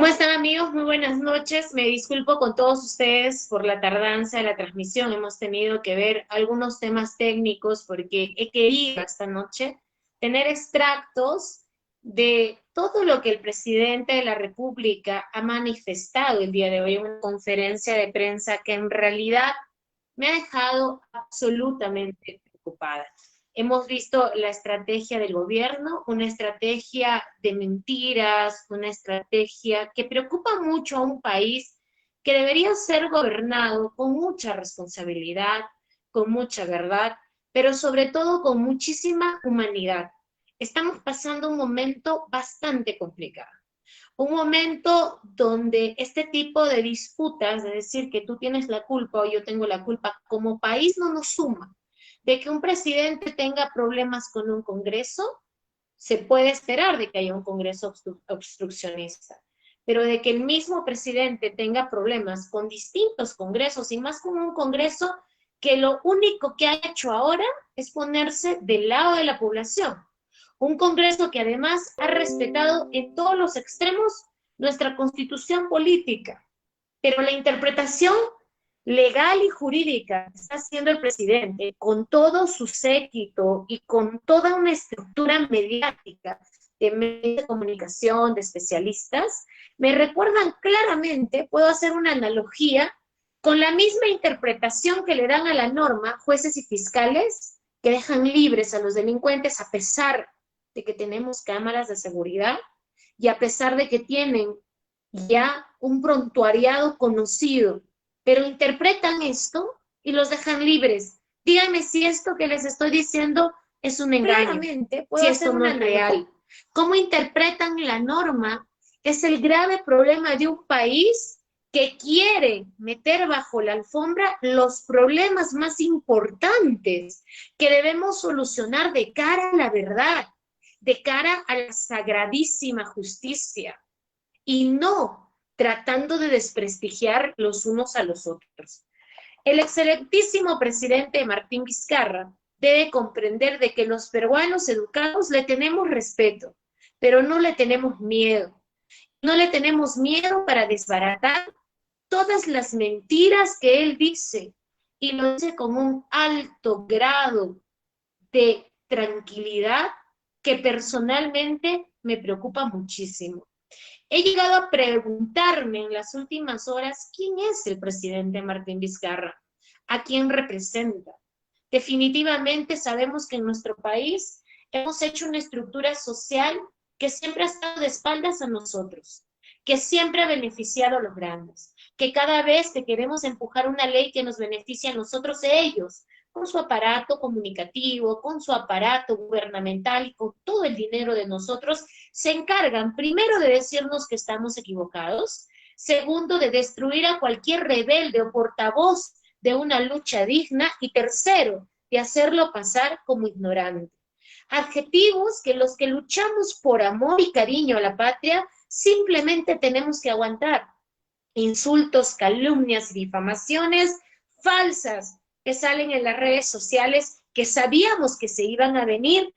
¿Cómo están amigos? Muy buenas noches. Me disculpo con todos ustedes por la tardanza de la transmisión. Hemos tenido que ver algunos temas técnicos porque he querido esta noche tener extractos de todo lo que el presidente de la República ha manifestado el día de hoy en una conferencia de prensa que en realidad me ha dejado absolutamente preocupada. Hemos visto la estrategia del gobierno, una estrategia de mentiras, una estrategia que preocupa mucho a un país que debería ser gobernado con mucha responsabilidad, con mucha verdad, pero sobre todo con muchísima humanidad. Estamos pasando un momento bastante complicado. Un momento donde este tipo de disputas, de decir que tú tienes la culpa o yo tengo la culpa, como país no nos suma. De que un presidente tenga problemas con un Congreso, se puede esperar de que haya un Congreso obstruccionista, pero de que el mismo presidente tenga problemas con distintos congresos y más con un Congreso que lo único que ha hecho ahora es ponerse del lado de la población. Un Congreso que además ha respetado en todos los extremos nuestra constitución política, pero la interpretación legal y jurídica que está haciendo el presidente con todo su séquito y con toda una estructura mediática de medios de comunicación, de especialistas, me recuerdan claramente, puedo hacer una analogía, con la misma interpretación que le dan a la norma jueces y fiscales que dejan libres a los delincuentes a pesar de que tenemos cámaras de seguridad y a pesar de que tienen ya un prontuariado conocido, pero interpretan esto y los dejan libres. Díganme si esto que les estoy diciendo es un engaño, claramente, si esto no es real. ¿Cómo interpretan la norma? Es el grave problema de un país que quiere meter bajo la alfombra los problemas más importantes que debemos solucionar de cara a la verdad, de cara a la sagradísima justicia y no tratando de desprestigiar los unos a los otros. El excelentísimo presidente Martín Vizcarra debe comprender de que los peruanos educados le tenemos respeto, pero no le tenemos miedo. No le tenemos miedo para desbaratar todas las mentiras que él dice y lo dice con un alto grado de tranquilidad que personalmente me preocupa muchísimo. He llegado a preguntarme en las últimas horas quién es el presidente Martín Vizcarra, a quién representa. Definitivamente sabemos que en nuestro país hemos hecho una estructura social que siempre ha estado de espaldas a nosotros, que siempre ha beneficiado a los grandes, que cada vez que queremos empujar una ley que nos beneficia a nosotros, ellos, con su aparato comunicativo, con su aparato gubernamental y con todo el dinero de nosotros, se encargan primero de decirnos que estamos equivocados, segundo de destruir a cualquier rebelde o portavoz de una lucha digna y tercero de hacerlo pasar como ignorante. Adjetivos que los que luchamos por amor y cariño a la patria simplemente tenemos que aguantar. Insultos, calumnias y difamaciones falsas que salen en las redes sociales que sabíamos que se iban a venir,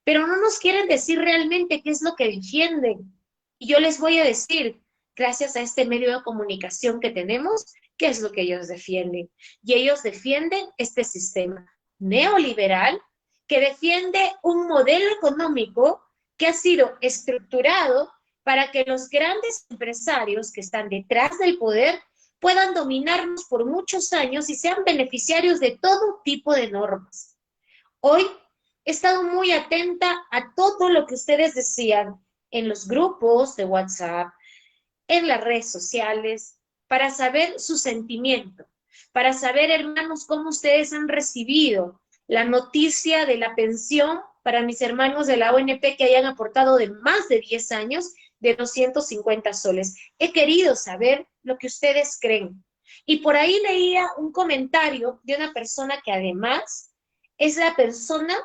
pero no nos quieren decir realmente qué es lo que defienden. Y yo les voy a decir, gracias a este medio de comunicación que tenemos, qué es lo que ellos defienden. Y ellos defienden este sistema neoliberal que defiende un modelo económico que ha sido estructurado para que los grandes empresarios que están detrás del poder puedan dominarnos por muchos años y sean beneficiarios de todo tipo de normas. Hoy he estado muy atenta a todo lo que ustedes decían en los grupos de WhatsApp, en las redes sociales, para saber su sentimiento, para saber, hermanos, cómo ustedes han recibido la noticia de la pensión para mis hermanos de la ONP que hayan aportado de más de 10 años de 250 soles. He querido saber lo que ustedes creen. Y por ahí leía un comentario de una persona que además es la persona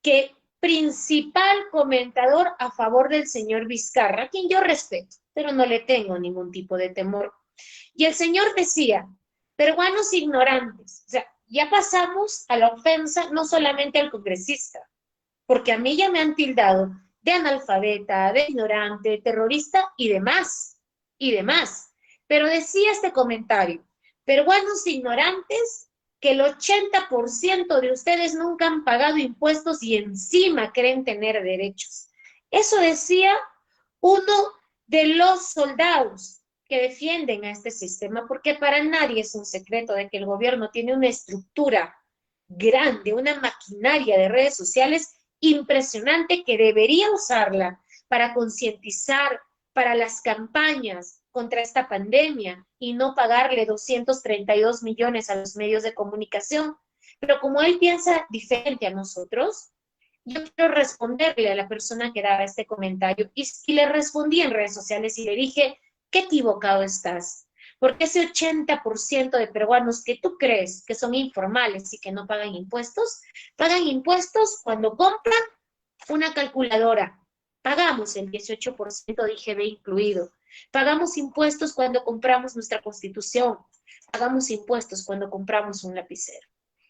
que principal comentador a favor del señor Vizcarra, a quien yo respeto, pero no le tengo ningún tipo de temor. Y el señor decía, peruanos ignorantes, o sea, ya pasamos a la ofensa no solamente al congresista, porque a mí ya me han tildado de analfabeta, de ignorante, de terrorista y demás. y demás. Pero decía este comentario, peruanos ignorantes, que el 80% de ustedes nunca han pagado impuestos y encima creen tener derechos. Eso decía uno de los soldados que defienden a este sistema, porque para nadie es un secreto de que el gobierno tiene una estructura grande, una maquinaria de redes sociales impresionante que debería usarla para concientizar, para las campañas contra esta pandemia y no pagarle 232 millones a los medios de comunicación. Pero como él piensa diferente a nosotros, yo quiero responderle a la persona que daba este comentario y le respondí en redes sociales y le dije, qué equivocado estás, porque ese 80% de peruanos que tú crees que son informales y que no pagan impuestos cuando compran una calculadora. Pagamos el 18% de IGB incluido. Pagamos impuestos cuando compramos nuestra constitución. Pagamos impuestos cuando compramos un lapicero.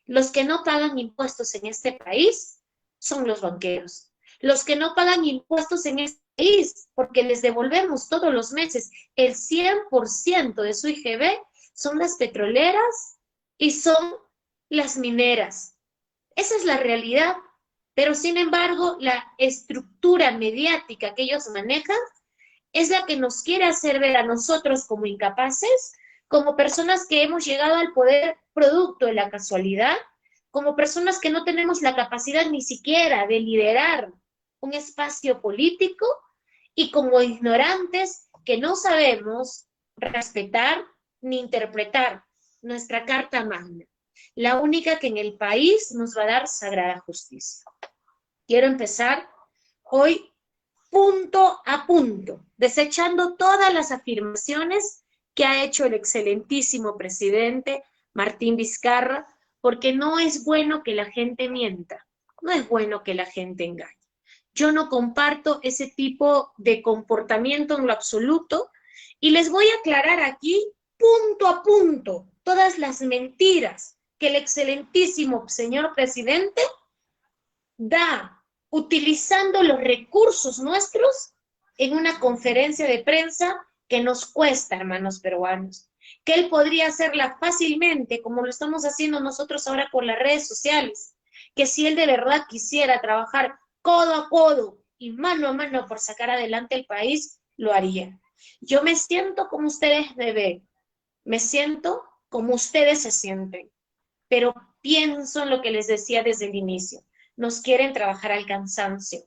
Los que no pagan impuestos en este país son los banqueros. Los que no pagan impuestos en este país, porque les devolvemos todos los meses el 100% de su IGB, son las petroleras y son las mineras. Esa es la realidad. Pero sin embargo, la estructura mediática que ellos manejan es la que nos quiere hacer ver a nosotros como incapaces, como personas que hemos llegado al poder producto de la casualidad, como personas que no tenemos la capacidad ni siquiera de liderar un espacio político y como ignorantes que no sabemos respetar ni interpretar nuestra Carta Magna, la única que en el país nos va a dar sagrada justicia. Quiero empezar hoy punto a punto, desechando todas las afirmaciones que ha hecho el excelentísimo presidente Martín Vizcarra, porque no es bueno que la gente mienta, no es bueno que la gente engañe. Yo no comparto ese tipo de comportamiento en lo absoluto y les voy a aclarar aquí, punto a punto, todas las mentiras que el excelentísimo señor presidente da utilizando los recursos nuestros en una conferencia de prensa que nos cuesta, hermanos peruanos, que él podría hacerla fácilmente, como lo estamos haciendo nosotros ahora por las redes sociales, que si él de verdad quisiera trabajar codo a codo y mano a mano por sacar adelante el país, lo haría. Yo me siento como ustedes me ven, me siento como ustedes se sienten, pero pienso en lo que les decía desde el inicio. Nos quieren trabajar al cansancio.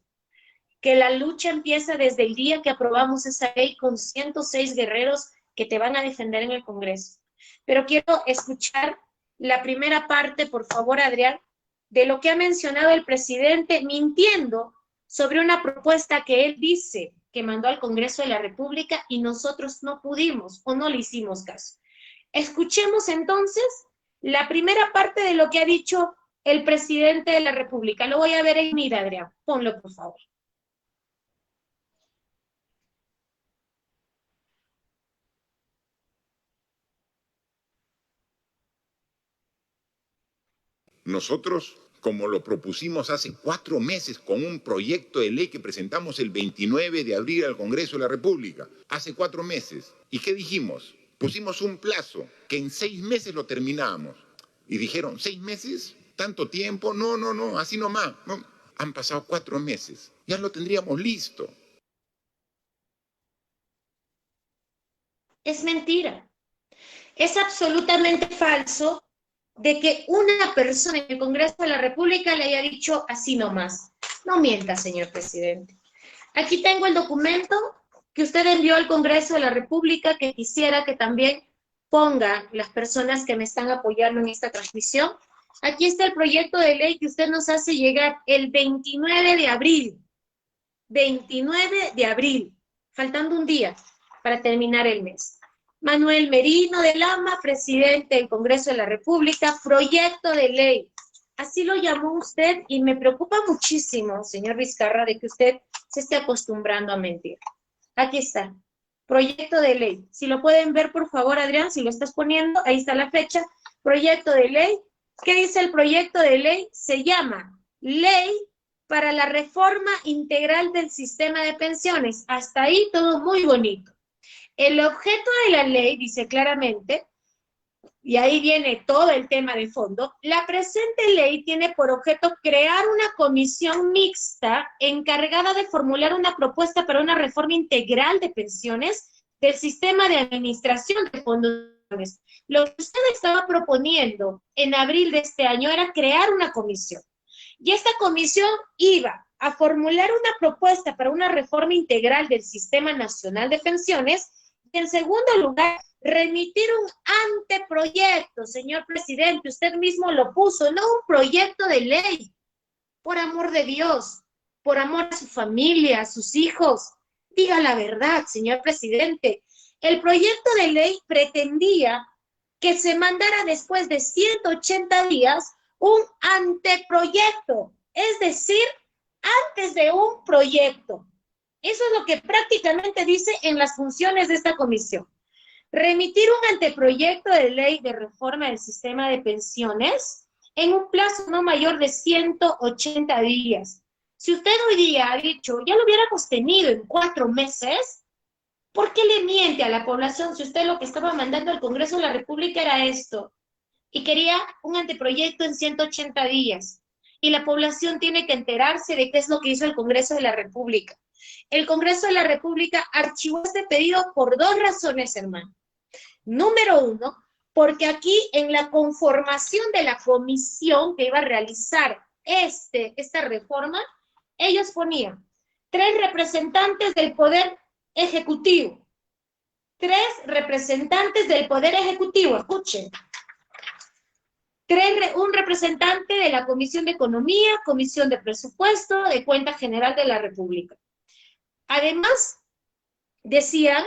Que la lucha empieza desde el día que aprobamos esa ley con 106 guerreros que te van a defender en el Congreso. Pero quiero escuchar la primera parte, por favor, Adrián, de lo que ha mencionado el presidente mintiendo sobre una propuesta que él dice que mandó al Congreso de la República y nosotros no pudimos o no le hicimos caso. Escuchemos entonces la primera parte de lo que ha dicho el presidente de la República. Lo voy a ver en mira, Adrián. Ponlo, por favor. Nosotros, como lo propusimos hace 4 meses con un proyecto de ley que presentamos el 29 de abril al Congreso de la República, hace 4 meses. ¿Y qué dijimos? Pusimos un plazo, que en 6 meses lo terminábamos. Y dijeron, ¿6 meses? ¿Tanto tiempo? No, así nomás. No. Han pasado 4 meses. Ya lo tendríamos listo. Es mentira. Es absolutamente falso de que una persona en el Congreso de la República le haya dicho así nomás. No mienta, señor presidente. Aquí tengo el documento que usted envió al Congreso de la República, que quisiera que también pongan las personas que me están apoyando en esta transmisión. Aquí está el proyecto de ley que usted nos hace llegar el 29 de abril. 29 de abril, faltando un día para terminar el mes. Manuel Merino de Lama, presidente del Congreso de la República, proyecto de ley. Así lo llamó usted y me preocupa muchísimo, señor Vizcarra, de que usted se esté acostumbrando a mentir. Aquí está, proyecto de ley. Si lo pueden ver, por favor, Adrián, si lo estás poniendo, ahí está la fecha. Proyecto de ley. ¿Qué dice el proyecto de ley? Se llama Ley para la Reforma Integral del Sistema de Pensiones. Hasta ahí todo muy bonito. El objeto de la ley dice claramente, y ahí viene todo el tema de fondo, la presente ley tiene por objeto crear una comisión mixta encargada de formular una propuesta para una reforma integral de pensiones del sistema de administración de fondos. Lo que usted estaba proponiendo en abril de este año era crear una comisión. Y esta comisión iba a formular una propuesta para una reforma integral del Sistema Nacional de Pensiones y, en segundo lugar, remitir un anteproyecto, señor presidente, usted mismo lo puso, no un proyecto de ley, por amor de Dios, por amor a su familia, a sus hijos. Diga la verdad, señor presidente. El proyecto de ley pretendía que se mandara después de 180 días un anteproyecto, es decir, antes de un proyecto. Eso es lo que prácticamente dice en las funciones de esta comisión. Remitir un anteproyecto de ley de reforma del sistema de pensiones en un plazo no mayor de 180 días. Si usted hoy día ha dicho, ya lo hubiéramos tenido en 4 meses, ¿por qué le miente a la población si usted lo que estaba mandando al Congreso de la República era esto? Y quería un anteproyecto en 180 días. Y la población tiene que enterarse de qué es lo que hizo el Congreso de la República. El Congreso de la República archivó este pedido por 2 razones, hermano. Número 1, porque aquí en la conformación de la comisión que iba a realizar esta reforma, ellos ponían 3 representantes del Poder Ejecutivo. 3 representantes del Poder Ejecutivo, escuchen. Un representante de la Comisión de Economía, Comisión de Presupuesto, de Cuenta General de la República. Además, decían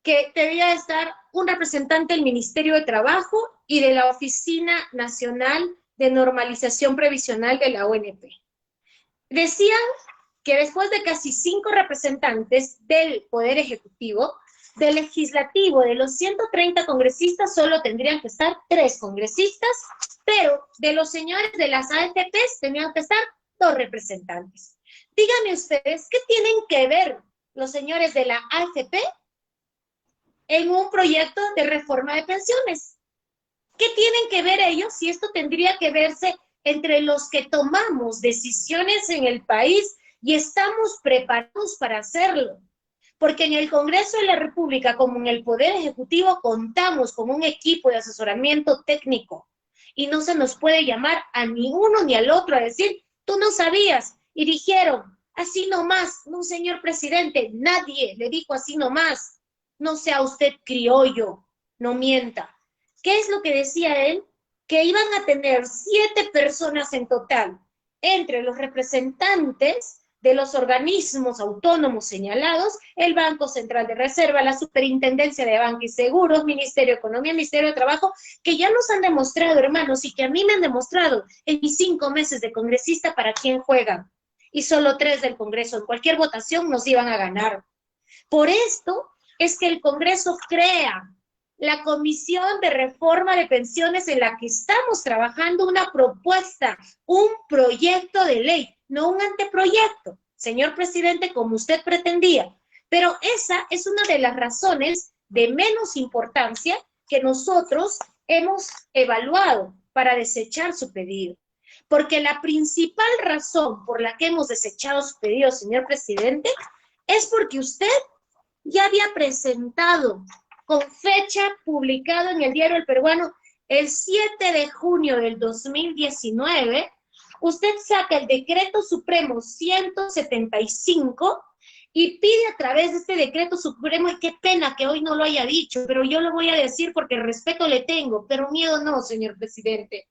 que debía estar un representante del Ministerio de Trabajo y de la Oficina Nacional de Normalización Previsional de la ONP. Decían que después de casi 5 representantes del Poder Ejecutivo, del Legislativo, de los 130 congresistas, solo tendrían que estar 3 congresistas, pero de los señores de las AFPs tenían que estar 2 representantes. Díganme ustedes, ¿qué tienen que ver los señores de la AFP en un proyecto de reforma de pensiones? ¿Qué tienen que ver ellos si esto tendría que verse entre los que tomamos decisiones en el país y estamos preparados para hacerlo? Porque en el Congreso de la República, como en el Poder Ejecutivo, contamos con un equipo de asesoramiento técnico y no se nos puede llamar a ni uno ni al otro a decir, tú no sabías, y dijeron, así nomás. No, señor presidente, nadie le dijo así nomás. No sea usted criollo, no mienta. ¿Qué es lo que decía él? Que iban a tener 7 personas en total, entre los representantes de los organismos autónomos señalados, el Banco Central de Reserva, la Superintendencia de Banca y Seguros, Ministerio de Economía, Ministerio de Trabajo, que ya nos han demostrado, hermanos, y que a mí me han demostrado en mis 5 meses de congresista para quién juegan. Y solo 3 del Congreso. En cualquier votación nos iban a ganar. Por esto es que el Congreso crea la Comisión de Reforma de Pensiones en la que estamos trabajando una propuesta, un proyecto de ley, no un anteproyecto, señor presidente, como usted pretendía. Pero esa es una de las razones de menos importancia que nosotros hemos evaluado para desechar su pedido. Porque la principal razón por la que hemos desechado su pedido, señor presidente, es porque usted ya había presentado con fecha publicada en el Diario El Peruano el 7 de junio del 2019, usted saca el Decreto Supremo 175 y pide a través de este Decreto Supremo, y qué pena que hoy no lo haya dicho, pero yo lo voy a decir porque respeto le tengo, pero miedo no, señor presidente.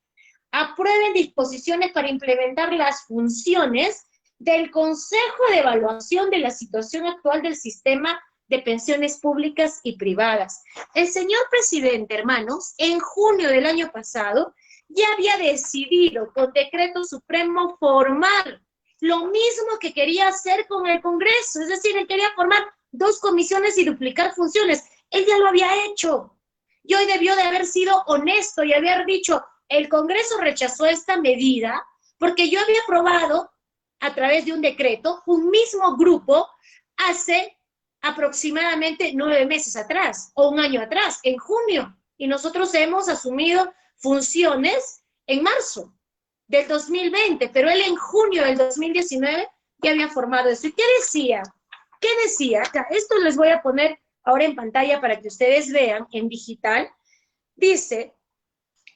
Aprueben disposiciones para implementar las funciones del Consejo de Evaluación de la situación actual del sistema de pensiones públicas y privadas. El señor presidente, hermanos, en junio del año pasado, ya había decidido con decreto supremo formar lo mismo que quería hacer con el Congreso, es decir, él quería formar 2 comisiones y duplicar funciones. Él ya lo había hecho. Y hoy debió de haber sido honesto y haber dicho, el Congreso rechazó esta medida porque yo había aprobado a través de un decreto un mismo grupo hace aproximadamente 9 meses atrás o un año atrás, en junio, y nosotros hemos asumido funciones en marzo del 2020, pero él en junio del 2019 ya había formado eso. ¿Y qué decía? ¿Qué decía? Esto les voy a poner ahora en pantalla para que ustedes vean en digital. Dice,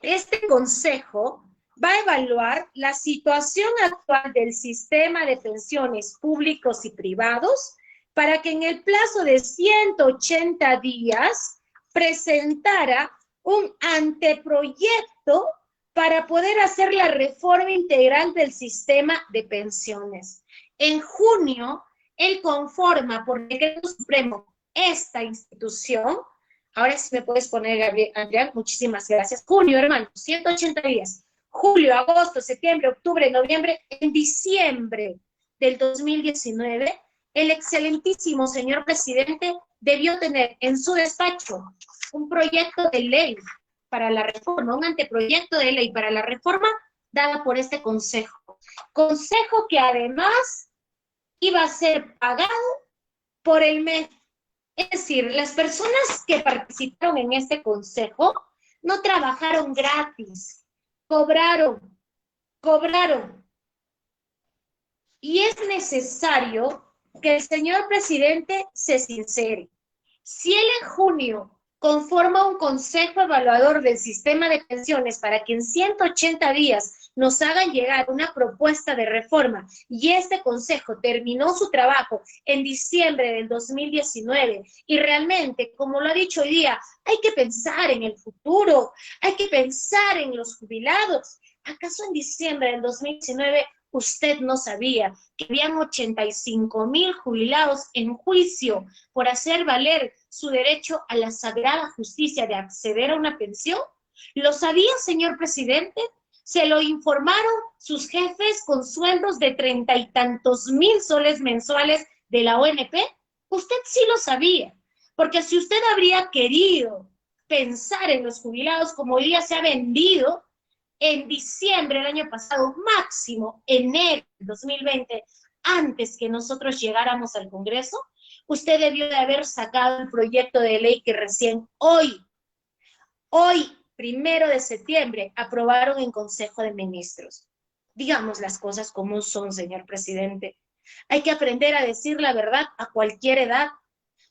este consejo va a evaluar la situación actual del sistema de pensiones públicos y privados para que en el plazo de 180 días presentara un anteproyecto para poder hacer la reforma integral del sistema de pensiones. En junio, él conforma por decreto supremo esta institución. Ahora sí me puedes poner, Adrián, muchísimas gracias. Junio, hermano, 180 días. Julio, agosto, septiembre, octubre, noviembre, en diciembre del 2019, el excelentísimo señor presidente debió tener en su despacho un proyecto de ley para la reforma, un anteproyecto de ley para la reforma dada por este consejo. Consejo que además iba a ser pagado por el mes. Es decir, las personas que participaron en este consejo no trabajaron gratis, cobraron. Y es necesario que el señor presidente se sincere. Si él en junio conforma un consejo evaluador del sistema de pensiones para que en 180 días nos hagan llegar una propuesta de reforma y este consejo terminó su trabajo en diciembre del 2019 y realmente, como lo ha dicho hoy día, hay que pensar en el futuro, hay que pensar en los jubilados. ¿Acaso en diciembre del 2019 usted no sabía que habían 85,000 jubilados en juicio por hacer valer su derecho a la sagrada justicia de acceder a una pensión? ¿Lo sabía, señor presidente? ¿Se lo informaron sus jefes con sueldos de 30 y tantos mil soles mensuales de la ONP? Usted sí lo sabía, porque si usted habría querido pensar en los jubilados como hoy día se ha vendido, en diciembre del año pasado, máximo enero del 2020, antes que nosotros llegáramos al Congreso, usted debió de haber sacado el proyecto de ley que recién hoy, 1 de septiembre, aprobaron en Consejo de Ministros. Digamos las cosas como son, señor presidente. Hay que aprender a decir la verdad a cualquier edad.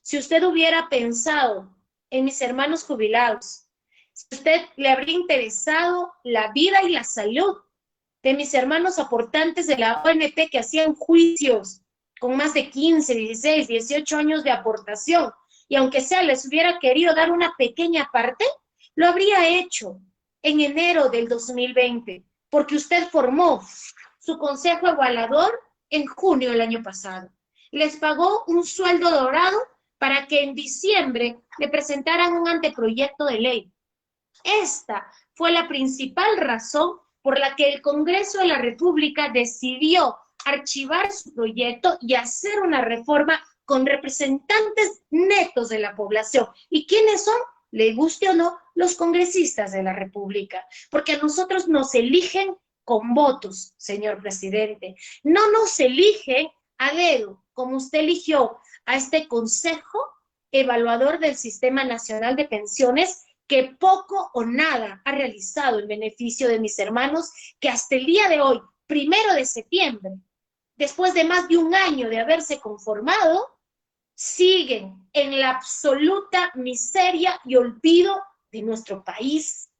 Si usted hubiera pensado en mis hermanos jubilados, si usted le habría interesado la vida y la salud de mis hermanos aportantes de la ONP que hacían juicios con más de 15, 16, 18 años de aportación, y aunque sea les hubiera querido dar una pequeña parte, lo habría hecho en enero del 2020, porque usted formó su consejo evaluador en junio del año pasado. Les pagó un sueldo dorado para que en diciembre le presentaran un anteproyecto de ley. Esta fue la principal razón por la que el Congreso de la República decidió archivar su proyecto y hacer una reforma con representantes netos de la población. ¿Y quiénes son? Le guste o no, los congresistas de la República, porque a nosotros nos eligen con votos, señor presidente. No nos eligen a dedo, como usted eligió a este Consejo Evaluador del Sistema Nacional de Pensiones, que poco o nada ha realizado en beneficio de mis hermanos, que hasta el día de hoy, 1 de septiembre, después de más de un año de haberse conformado, siguen en la absoluta miseria y olvido de nuestro país.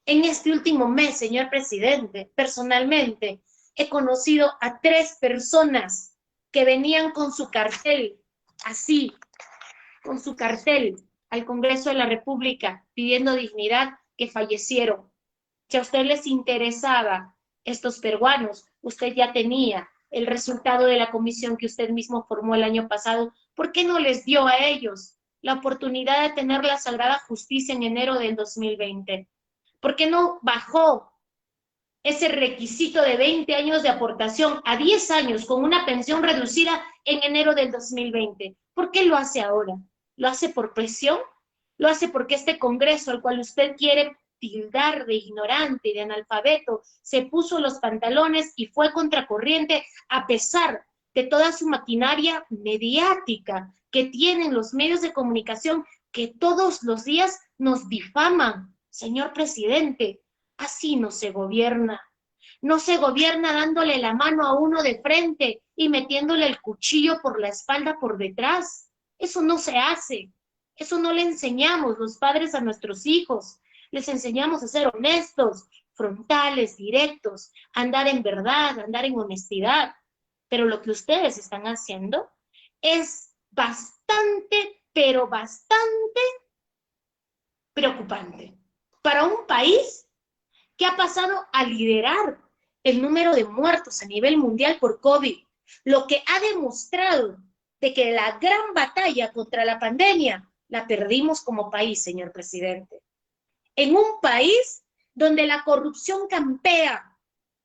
En este último mes, señor presidente, personalmente he conocido a 3 personas que venían con su cartel, así, con su cartel, al Congreso de la República pidiendo dignidad, que fallecieron. Si a usted les interesaba estos peruanos, usted ya tenía el resultado de la comisión que usted mismo formó el año pasado. ¿Por qué no les dio a ellos la oportunidad de tener la sagrada justicia en enero del 2020? ¿Por qué no bajó ese requisito de 20 años de aportación a 10 años con una pensión reducida en enero del 2020? ¿Por qué lo hace ahora? ¿Lo hace por presión? ¿Lo hace porque este Congreso al cual usted quiere tildar de ignorante y de analfabeto se puso los pantalones y fue contracorriente a pesar de toda su maquinaria mediática que tienen los medios de comunicación que todos los días nos difaman. Señor presidente, así no se gobierna. No se gobierna dándole la mano a uno de frente y metiéndole el cuchillo por la espalda por detrás. Eso no se hace. Eso no le enseñamos los padres a nuestros hijos. Les enseñamos a ser honestos, frontales, directos, a andar en verdad, a andar en honestidad. Pero lo que ustedes están haciendo es bastante, pero bastante preocupante para un país que ha pasado a liderar el número de muertos a nivel mundial por COVID, lo que ha demostrado de que la gran batalla contra la pandemia la perdimos como país, señor presidente. En un país donde la corrupción campea,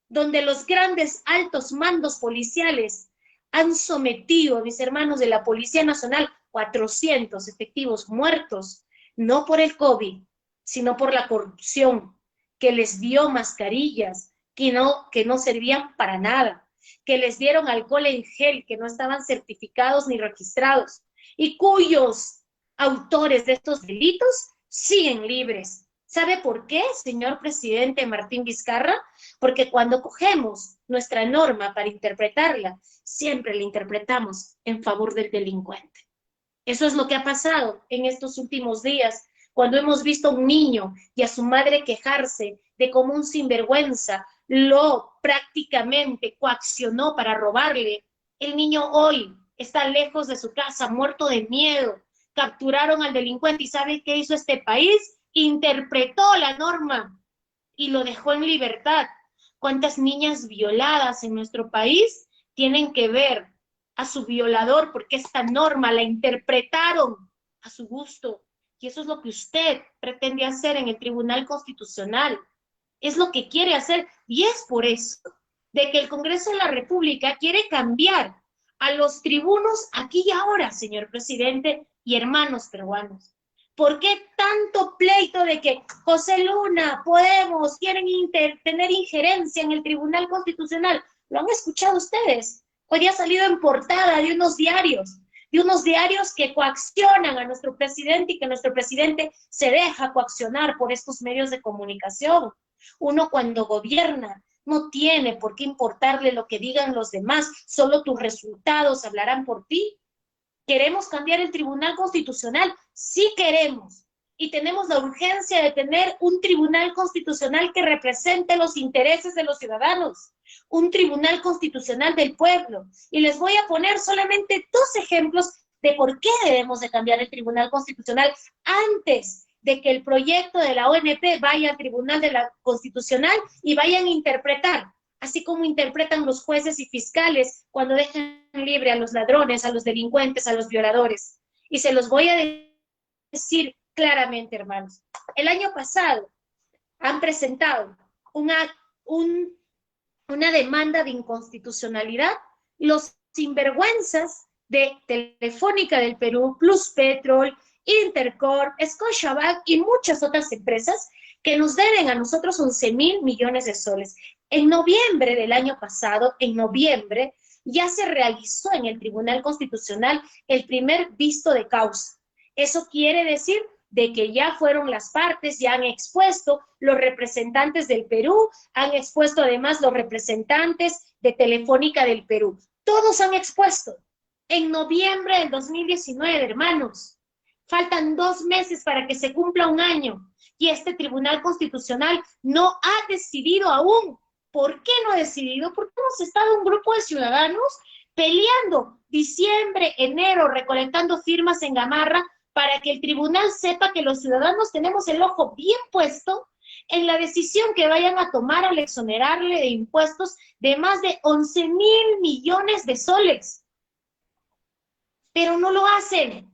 donde los grandes altos mandos policiales han sometido a mis hermanos de la Policía Nacional 400 efectivos muertos, no por el COVID, sino por la corrupción, que les dio mascarillas que no servían para nada, que les dieron alcohol en gel que no estaban certificados ni registrados y cuyos autores de estos delitos siguen libres. ¿Sabe por qué, señor presidente Martín Vizcarra? Porque cuando cogemos nuestra norma para interpretarla, siempre la interpretamos en favor del delincuente. Eso es lo que ha pasado en estos últimos días, cuando hemos visto a un niño y a su madre quejarse de cómo un sinvergüenza lo prácticamente coaccionó para robarle. El niño hoy está lejos de su casa, muerto de miedo. Capturaron al delincuente y ¿sabe qué hizo este país? Interpretó la norma y lo dejó en libertad. ¿Cuántas niñas violadas en nuestro país tienen que ver a su violador porque esta norma la interpretaron a su gusto? Y eso es lo que usted pretende hacer en el Tribunal Constitucional. Es lo que quiere hacer y es por eso de que el Congreso de la República quiere cambiar a los tribunos aquí y ahora, señor presidente y hermanos peruanos. ¿Por qué tanto pleito de que José Luna, Podemos, quieren tener injerencia en el Tribunal Constitucional? ¿Lo han escuchado ustedes? Hoy ha salido en portada de unos diarios que coaccionan a nuestro presidente y que nuestro presidente se deja coaccionar por estos medios de comunicación. Uno cuando gobierna no tiene por qué importarle lo que digan los demás, solo tus resultados hablarán por ti. ¿Queremos cambiar el Tribunal Constitucional? Sí queremos. Y tenemos la urgencia de tener un Tribunal Constitucional que represente los intereses de los ciudadanos, un Tribunal Constitucional del pueblo. Y les voy a poner solamente 2 ejemplos de por qué debemos de cambiar el Tribunal Constitucional antes de que el proyecto de la ONP vaya al Tribunal Constitucional y vayan a interpretar, así como interpretan los jueces y fiscales cuando dejan libre a los ladrones, a los delincuentes, a los violadores. Y se los voy a decir claramente, hermanos. El año pasado han presentado una demanda de inconstitucionalidad los sinvergüenzas de Telefónica del Perú, Pluspetrol, Intercorp, Scotiabank y muchas otras empresas que nos deben a nosotros 11.000 millones de soles. En noviembre del año pasado, ya se realizó en el Tribunal Constitucional el primer visto de causa. Eso quiere decir de que ya fueron las partes, ya han expuesto los representantes del Perú, han expuesto además los representantes de Telefónica del Perú. Todos han expuesto. En noviembre del 2019, hermanos, faltan 2 meses para que se cumpla 1 año y este Tribunal Constitucional no ha decidido aún. ¿Por qué no ha decidido? Porque hemos estado un grupo de ciudadanos peleando diciembre, enero, recolectando firmas en Gamarra para que el tribunal sepa que los ciudadanos tenemos el ojo bien puesto en la decisión que vayan a tomar al exonerarle de impuestos de más de 11.000 millones de soles. Pero no lo hacen.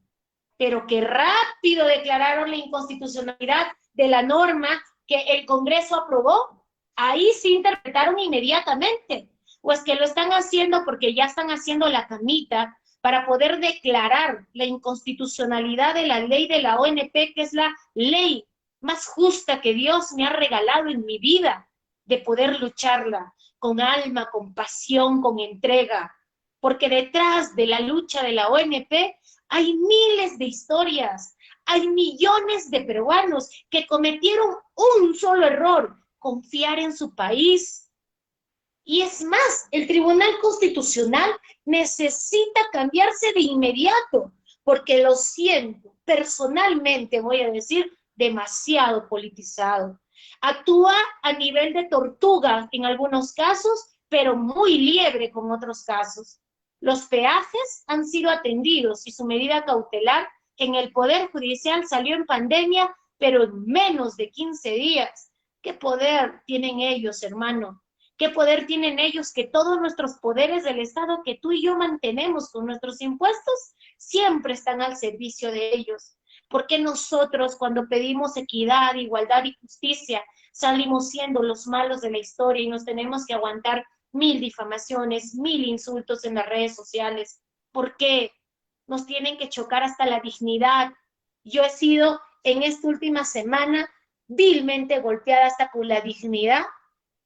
Pero que rápido declararon la inconstitucionalidad de la norma que el Congreso aprobó. Ahí sí interpretaron inmediatamente. O es que lo están haciendo porque ya están haciendo la camita para poder declarar la inconstitucionalidad de la ley de la ONP, que es la ley más justa que Dios me ha regalado en mi vida, de poder lucharla con alma, con pasión, con entrega. porque detrás de la lucha de la ONP hay miles de historias, hay millones de peruanos que cometieron un solo error: confiar en su país. Y es más, el Tribunal Constitucional necesita cambiarse de inmediato, porque lo siento, personalmente voy a decir, demasiado politizado. Actúa a nivel de tortuga en algunos casos, pero muy liebre con otros casos. Los peajes han sido atendidos y su medida cautelar en el Poder Judicial salió en pandemia, pero en menos de 15 días. ¿Qué poder tienen ellos, hermano? ¿Qué poder tienen ellos que todos nuestros poderes del Estado que tú y yo mantenemos con nuestros impuestos siempre están al servicio de ellos? ¿Por qué nosotros, cuando pedimos equidad, igualdad y justicia, salimos siendo los malos de la historia y nos tenemos que aguantar 1000 difamaciones, 1000 insultos en las redes sociales? ¿Por qué nos tienen que chocar hasta la dignidad? Yo he sido en esta última semana vilmente golpeada hasta con la dignidad.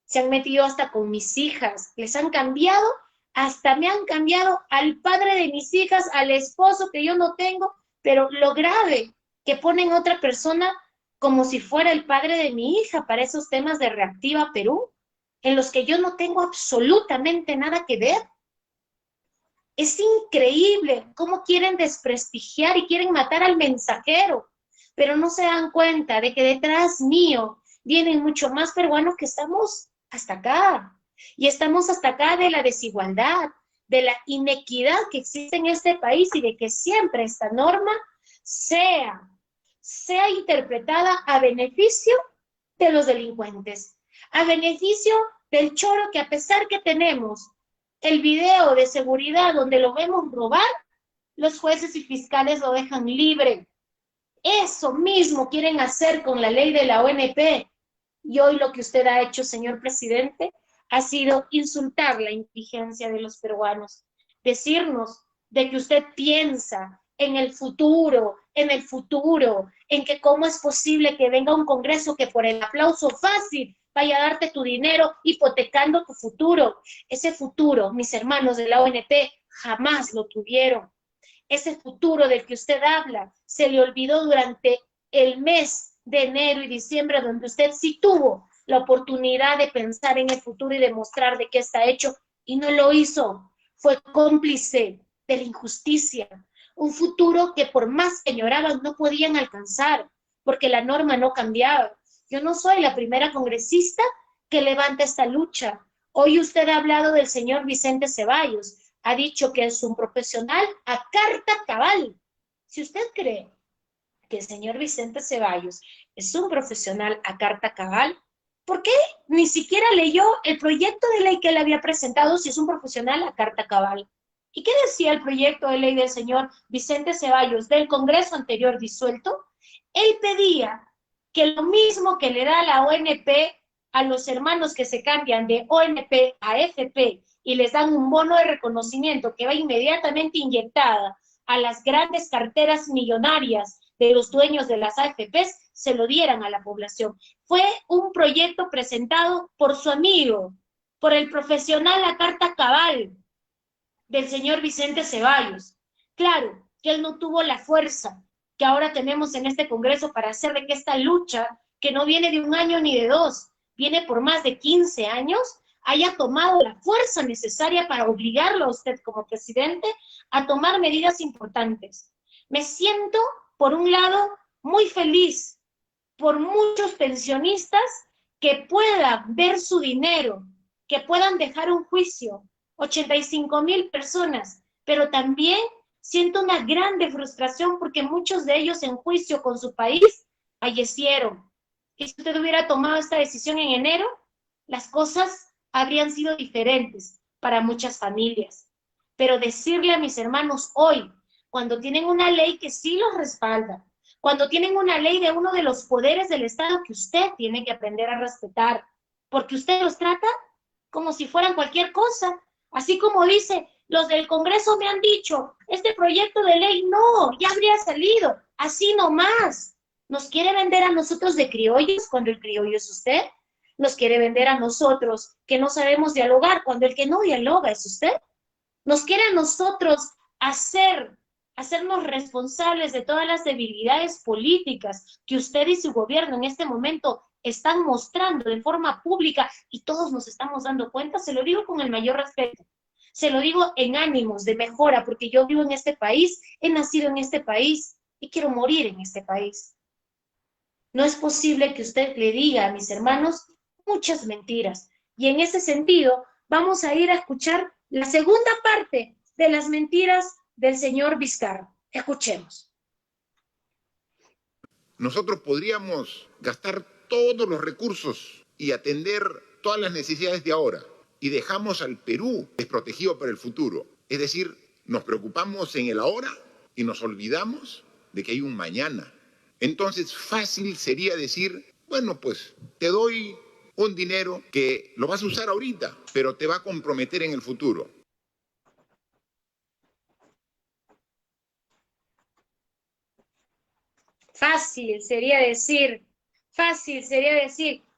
Se han metido hasta con mis hijas, les han cambiado, hasta me han cambiado al padre de mis hijas, al esposo que yo no tengo, pero lo grave, que ponen otra persona como si fuera el padre de mi hija para esos temas de Reactiva Perú, en los que yo no tengo absolutamente nada que ver. Es increíble cómo quieren desprestigiar y quieren matar al mensajero, pero no se dan cuenta de que detrás mío vienen mucho más peruanos que estamos hasta acá. Y estamos hasta acá de la desigualdad, de la inequidad que existe en este país y de que siempre esta norma sea interpretada a beneficio de los delincuentes, a beneficio del choro que, a pesar que tenemos el video de seguridad donde lo vemos robar, los jueces y fiscales lo dejan libre. Eso mismo quieren hacer con la ley de la ONP. Y hoy lo que usted ha hecho, señor presidente, ha sido insultar la inteligencia de los peruanos, decirnos de que usted piensa en el futuro, en que cómo es posible que venga un Congreso que por el aplauso fácil vaya a darte tu dinero hipotecando tu futuro. Ese futuro, mis hermanos de la ONP, jamás lo tuvieron. Ese futuro del que usted habla se le olvidó durante el mes de enero y diciembre, donde usted sí tuvo la oportunidad de pensar en el futuro y demostrar de qué está hecho, y no lo hizo. Fue cómplice de la injusticia. Un futuro que por más que lloraban no podían alcanzar, porque la norma no cambiaba. Yo no soy la primera congresista que levanta esta lucha. Hoy usted ha hablado del señor Vicente Ceballos, ha dicho que es un profesional a carta cabal. Si usted cree que el señor Vicente Ceballos es un profesional a carta cabal, ¿por qué ni siquiera leyó el proyecto de ley que él había presentado si es un profesional a carta cabal? ¿Y qué decía el proyecto de ley del señor Vicente Ceballos del Congreso anterior disuelto? Él pedía que lo mismo que le da la ONP a los hermanos que se cambian de ONP a FP y les dan un bono de reconocimiento que va inmediatamente inyectada a las grandes carteras millonarias de los dueños de las AFPs, se lo dieran a la población. Fue un proyecto presentado por su amigo, por el profesional a carta cabal del señor Vicente Ceballos. Claro que él no tuvo la fuerza que ahora tenemos en este Congreso para hacer de que esta lucha, que no viene de un año ni de dos, viene por más de 15 años, haya tomado la fuerza necesaria para obligarlo a usted como presidente a tomar medidas importantes. Me siento, por un lado, muy feliz por muchos pensionistas que puedan ver su dinero, que puedan dejar un juicio, 85,000 personas, pero también siento una grande frustración porque muchos de ellos en juicio con su país fallecieron. Y si usted hubiera tomado esta decisión en enero, las cosas habrían sido diferentes para muchas familias. Pero decirle a mis hermanos hoy, cuando tienen una ley que sí los respalda, cuando tienen una ley de uno de los poderes del Estado que usted tiene que aprender a respetar, porque usted los trata como si fueran cualquier cosa, así como dice, los del Congreso me han dicho, este proyecto de ley no, ya habría salido, así nomás. ¿Nos quiere vender a nosotros de criollos cuando el criollo es usted? ¿Nos quiere vender a nosotros que no sabemos dialogar cuando el que no dialoga es usted? Nos quiere a nosotros hacernos responsables de todas las debilidades políticas que usted y su gobierno en este momento están mostrando de forma pública y todos nos estamos dando cuenta. Se lo digo con el mayor respeto. Se lo digo en ánimos de mejora, porque yo vivo en este país, he nacido en este país y quiero morir en este país. No es posible que usted le diga a mis hermanos muchas mentiras. Y en ese sentido, vamos a ir a escuchar la segunda parte de las mentiras del señor Vizcarra. Escuchemos. Nosotros podríamos gastar todos los recursos y atender todas las necesidades de ahora y dejamos al Perú desprotegido para el futuro. Es decir, nos preocupamos en el ahora y nos olvidamos de que hay un mañana. Entonces, fácil sería decir, bueno, pues te doy un dinero que lo vas a usar ahorita, pero te va a comprometer en el futuro. Fácil sería decir,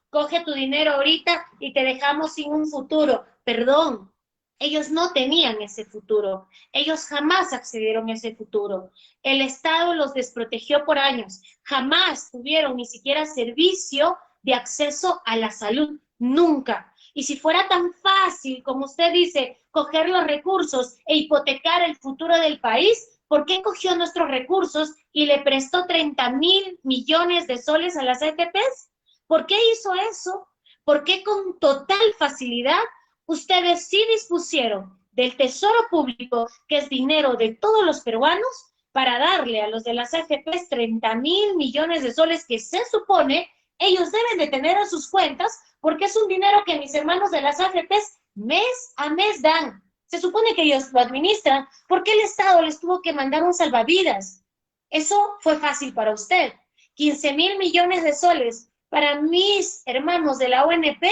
coge tu dinero ahorita y te dejamos sin un futuro. Perdón, ellos no tenían ese futuro. Ellos jamás accedieron a ese futuro. El Estado los desprotegió por años. Jamás tuvieron ni siquiera servicio de acceso a la salud. Nunca. Y si fuera tan fácil, como usted dice, coger los recursos e hipotecar el futuro del país, ¿por qué cogió nuestros recursos y le prestó 30.000 millones de soles a las AFPs? ¿Por qué hizo eso? ¿Por qué con total facilidad ustedes sí dispusieron del tesoro público, que es dinero de todos los peruanos, para darle a los de las AFPs 30.000 millones de soles que se supone ellos deben de tener en sus cuentas, porque es un dinero que mis hermanos de las AFPs mes a mes dan? Se supone que ellos lo administran. ¿Por qué el Estado les tuvo que mandar un salvavidas? Eso fue fácil para usted. 15.000 millones de soles para mis hermanos de la ONP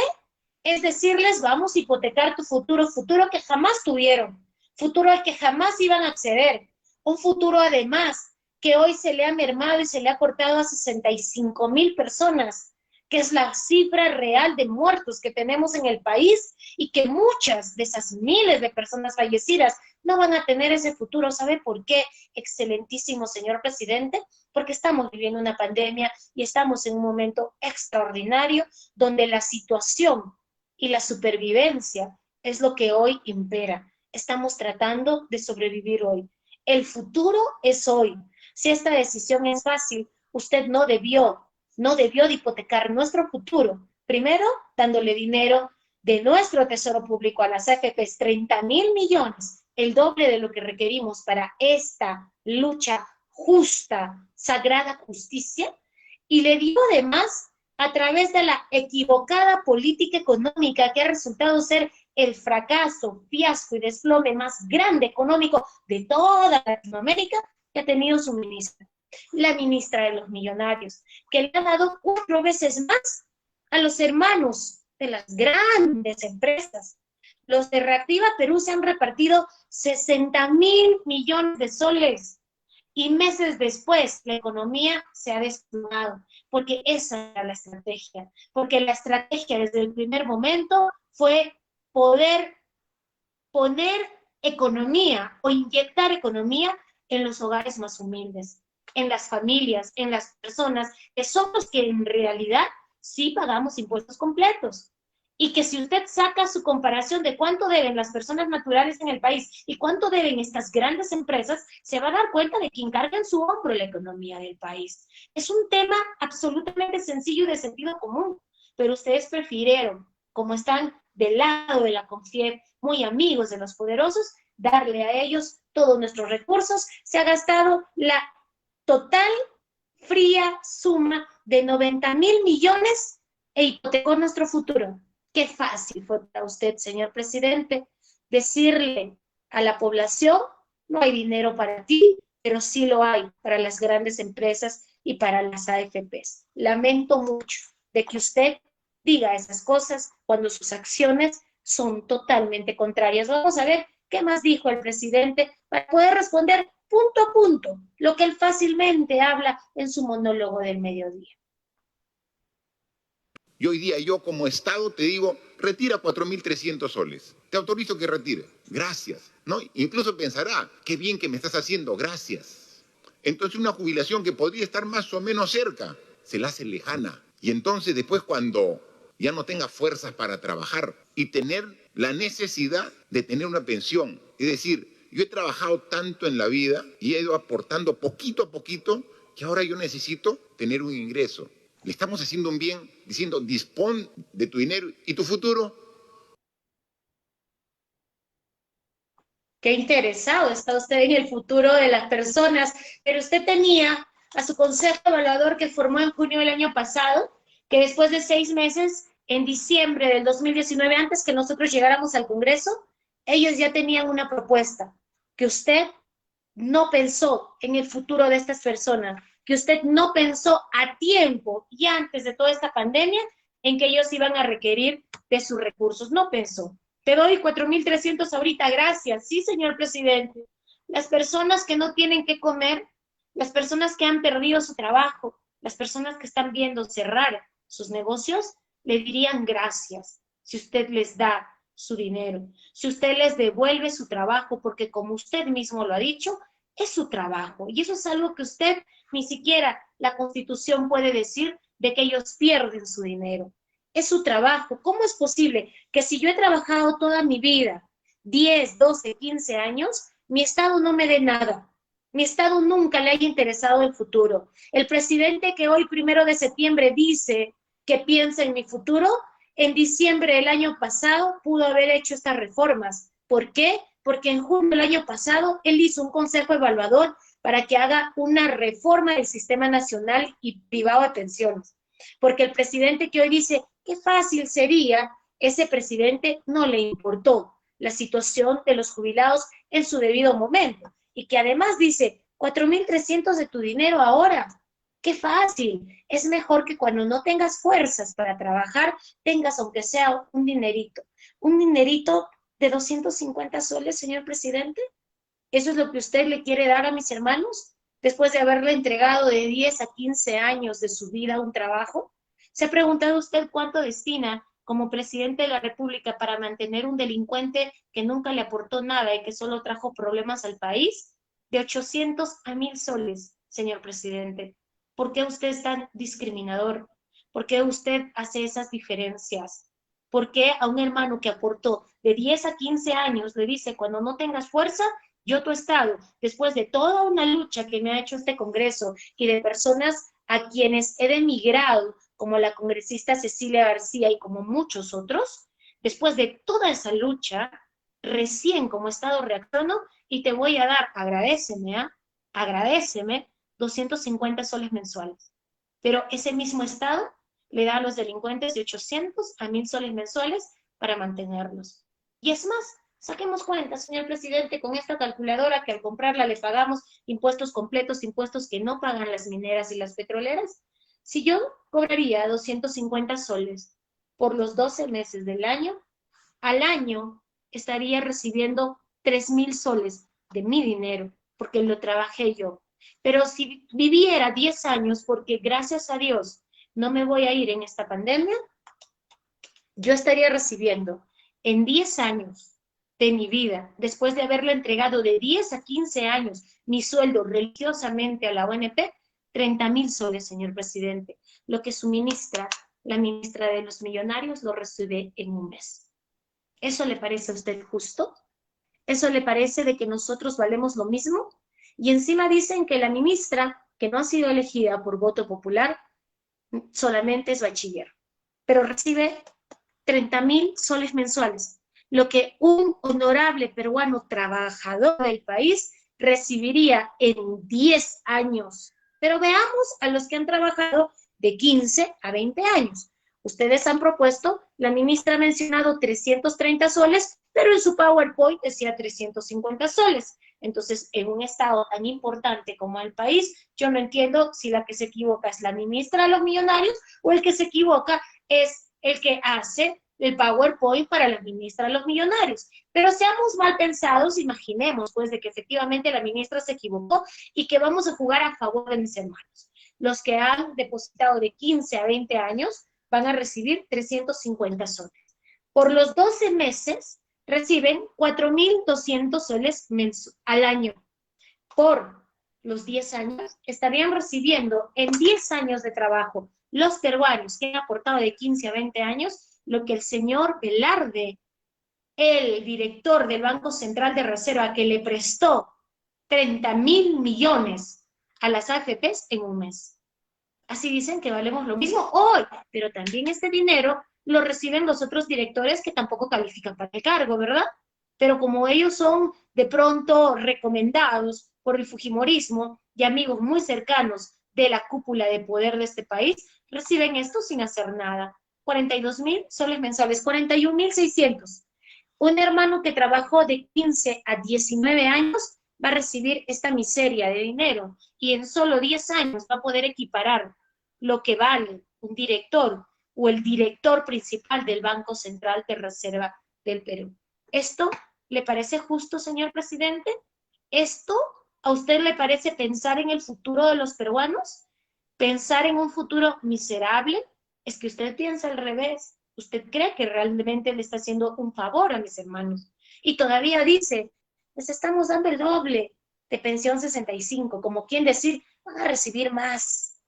es decirles, vamos a hipotecar tu futuro, futuro que jamás tuvieron, futuro al que jamás iban a acceder, un futuro además que hoy se le ha mermado y se le ha cortado a 65.000 personas, que es la cifra real de muertos que tenemos en el país y que muchas de esas miles de personas fallecidas no van a tener ese futuro. ¿Sabe por qué, excelentísimo señor presidente? Porque estamos viviendo una pandemia y estamos en un momento extraordinario donde la situación y la supervivencia es lo que hoy impera. Estamos tratando de sobrevivir hoy. El futuro es hoy. Si esta decisión es fácil, usted no debió de hipotecar nuestro futuro. Primero, dándole dinero de nuestro tesoro público a las AFPs, 30.000 millones, el doble de lo que requerimos para esta lucha justa, sagrada justicia, y le dio además a través de la equivocada política económica que ha resultado ser el fracaso, fiasco y desplome más grande económico de toda Latinoamérica que ha tenido su ministra, la ministra de los millonarios, que le ha dado 4 veces más a los hermanos de las grandes empresas. Los de Reactiva Perú se han repartido 60.000 millones de soles y meses después la economía se ha desplomado, porque esa era la estrategia, porque la estrategia desde el primer momento fue poder poner economía o inyectar economía en los hogares más humildes, en las familias, en las personas que son los que en realidad sí pagamos impuestos completos. Y que si usted saca su comparación de cuánto deben las personas naturales en el país y cuánto deben estas grandes empresas, se va a dar cuenta de quién carga en su hombro la economía del país. Es un tema absolutamente sencillo y de sentido común, pero ustedes prefirieron, como están del lado de la CONFIEP, muy amigos de los poderosos, darle a ellos todos nuestros recursos. Se ha gastado la total fría suma de 90.000 millones e hipotecó nuestro futuro. Qué fácil fue para usted, señor presidente, decirle a la población, no hay dinero para ti, pero sí lo hay para las grandes empresas y para las AFPs. Lamento mucho de que usted diga esas cosas cuando sus acciones son totalmente contrarias. Vamos a ver qué más dijo el presidente para poder responder punto a punto lo que él fácilmente habla en su monólogo del mediodía. Y hoy día yo como Estado te digo, retira 4.300 soles. Te autorizo que retire. gracias, ¿no? Incluso pensará, qué bien que me estás haciendo, gracias. Entonces una jubilación que podría estar más o menos cerca, se la hace lejana. Y entonces después cuando ya no tenga fuerzas para trabajar y tener la necesidad de tener una pensión, es decir, yo he trabajado tanto en la vida y he ido aportando poquito a poquito que ahora yo necesito tener un ingreso. Le estamos haciendo un bien diciendo, dispón de tu dinero y tu futuro. Qué interesado está usted en el futuro de las personas, pero usted tenía a su consejo evaluador que formó en junio del año pasado, que después de 6 meses, en diciembre del 2019, antes que nosotros llegáramos al Congreso, ellos ya tenían una propuesta, que usted no pensó en el futuro de estas personas, que usted no pensó a tiempo y antes de toda esta pandemia en que ellos iban a requerir de sus recursos. No pensó. Te doy 4.300 ahorita, gracias. Sí, señor presidente. Las personas que no tienen que comer, las personas que han perdido su trabajo, las personas que están viendo cerrar sus negocios, le dirían gracias si usted les da su dinero, si usted les devuelve su trabajo, porque como usted mismo lo ha dicho, es su trabajo. Y eso es algo que usted ni siquiera la Constitución puede decir de que ellos pierden su dinero. Es su trabajo. ¿Cómo es posible que si yo he trabajado toda mi vida, 10, 12, 15 años, mi Estado no me dé nada? Mi Estado nunca le haya interesado el futuro. El presidente que hoy, 1 de septiembre, dice que piensa en mi futuro, en diciembre del año pasado pudo haber hecho estas reformas. ¿Por qué? Porque en junio del año pasado él hizo un consejo evaluador para que haga una reforma del sistema nacional y privado de pensiones. Porque el presidente que hoy dice, qué fácil sería, ese presidente no le importó la situación de los jubilados en su debido momento. Y que además dice, 4.300 de tu dinero ahora. Qué fácil. Es mejor que cuando no tengas fuerzas para trabajar, tengas aunque sea un dinerito. Un dinerito de 250 soles, señor presidente. ¿Eso es lo que usted le quiere dar a mis hermanos? Después de haberle entregado de 10 a 15 años de su vida a un trabajo. ¿Se ha preguntado usted cuánto destina como presidente de la República para mantener un delincuente que nunca le aportó nada y que solo trajo problemas al país? De 800 a 1.000 soles, señor presidente. ¿Por qué usted es tan discriminador? ¿Por qué usted hace esas diferencias? ¿Por qué a un hermano que aportó de 10 a 15 años le dice, cuando no tengas fuerza, yo tu Estado, después de toda una lucha que me ha hecho este Congreso y de personas a quienes he denigrado, como la congresista Cecilia García y como muchos otros, después de toda esa lucha, recién como Estado reacciono y te voy a dar, agradéceme, agradéceme, 250 soles mensuales. Pero ese mismo Estado le da a los delincuentes de 800 a 1.000 soles mensuales para mantenerlos. Y es más, saquemos cuentas, señor presidente, con esta calculadora que al comprarla le pagamos impuestos completos, impuestos que no pagan las mineras y las petroleras. Si yo cobraría 250 soles por los 12 meses del año, al año estaría recibiendo 3.000 soles de mi dinero, porque lo trabajé yo. Pero si viviera 10 años, porque gracias a Dios no me voy a ir en esta pandemia, yo estaría recibiendo en 10 años de mi vida, después de haberle entregado de 10 a 15 años mi sueldo religiosamente a la ONP, 30.000 soles, señor presidente. Lo que suministra la ministra de los Millonarios lo recibe en un mes. ¿Eso le parece a usted justo? ¿Eso le parece de que nosotros valemos lo mismo? Y encima dicen que la ministra, que no ha sido elegida por voto popular, solamente es bachiller, pero recibe 30.000 soles mensuales, lo que un honorable peruano trabajador del país recibiría en 10 años. Pero veamos a los que han trabajado de 15 a 20 años. Ustedes han propuesto, la ministra ha mencionado 330 soles, pero en su PowerPoint decía 350 soles. Entonces, en un estado tan importante como el país, yo no entiendo si la que se equivoca es la ministra de los Millonarios o el que se equivoca es el que hace el PowerPoint para la ministra de los Millonarios. Pero seamos mal pensados, imaginemos pues de que efectivamente la ministra se equivocó y que vamos a jugar a favor de mis hermanos. Los que han depositado de 15 a 20 años van a recibir 350 soles. Por los 12 meses reciben 4.200 soles al año. Por los 10 años, estarían recibiendo en 10 años de trabajo los peruanos que han aportado de 15 a 20 años lo que el señor Velarde, el director del Banco Central de Reserva, que le prestó 30.000 millones a las AFPs en un mes. Así dicen que valemos lo mismo hoy, pero también este dinero lo reciben los otros directores que tampoco califican para el cargo, ¿verdad? Pero como ellos son de pronto recomendados por el fujimorismo y amigos muy cercanos de la cúpula de poder de este país, reciben esto sin hacer nada. 42.000 soles mensuales, 41.600. Un hermano que trabajó de 15 a 19 años va a recibir esta miseria de dinero y en solo 10 años va a poder equiparar lo que vale un director o el director principal del Banco Central de Reserva del Perú. ¿Esto le parece justo, señor presidente? ¿Esto a usted le parece pensar en el futuro de los peruanos? ¿Pensar en un futuro miserable? Es que usted piensa al revés. Usted cree que realmente le está haciendo un favor a mis hermanos. Y todavía dice, les estamos dando el doble de pensión 65, como quien decir, van a recibir más.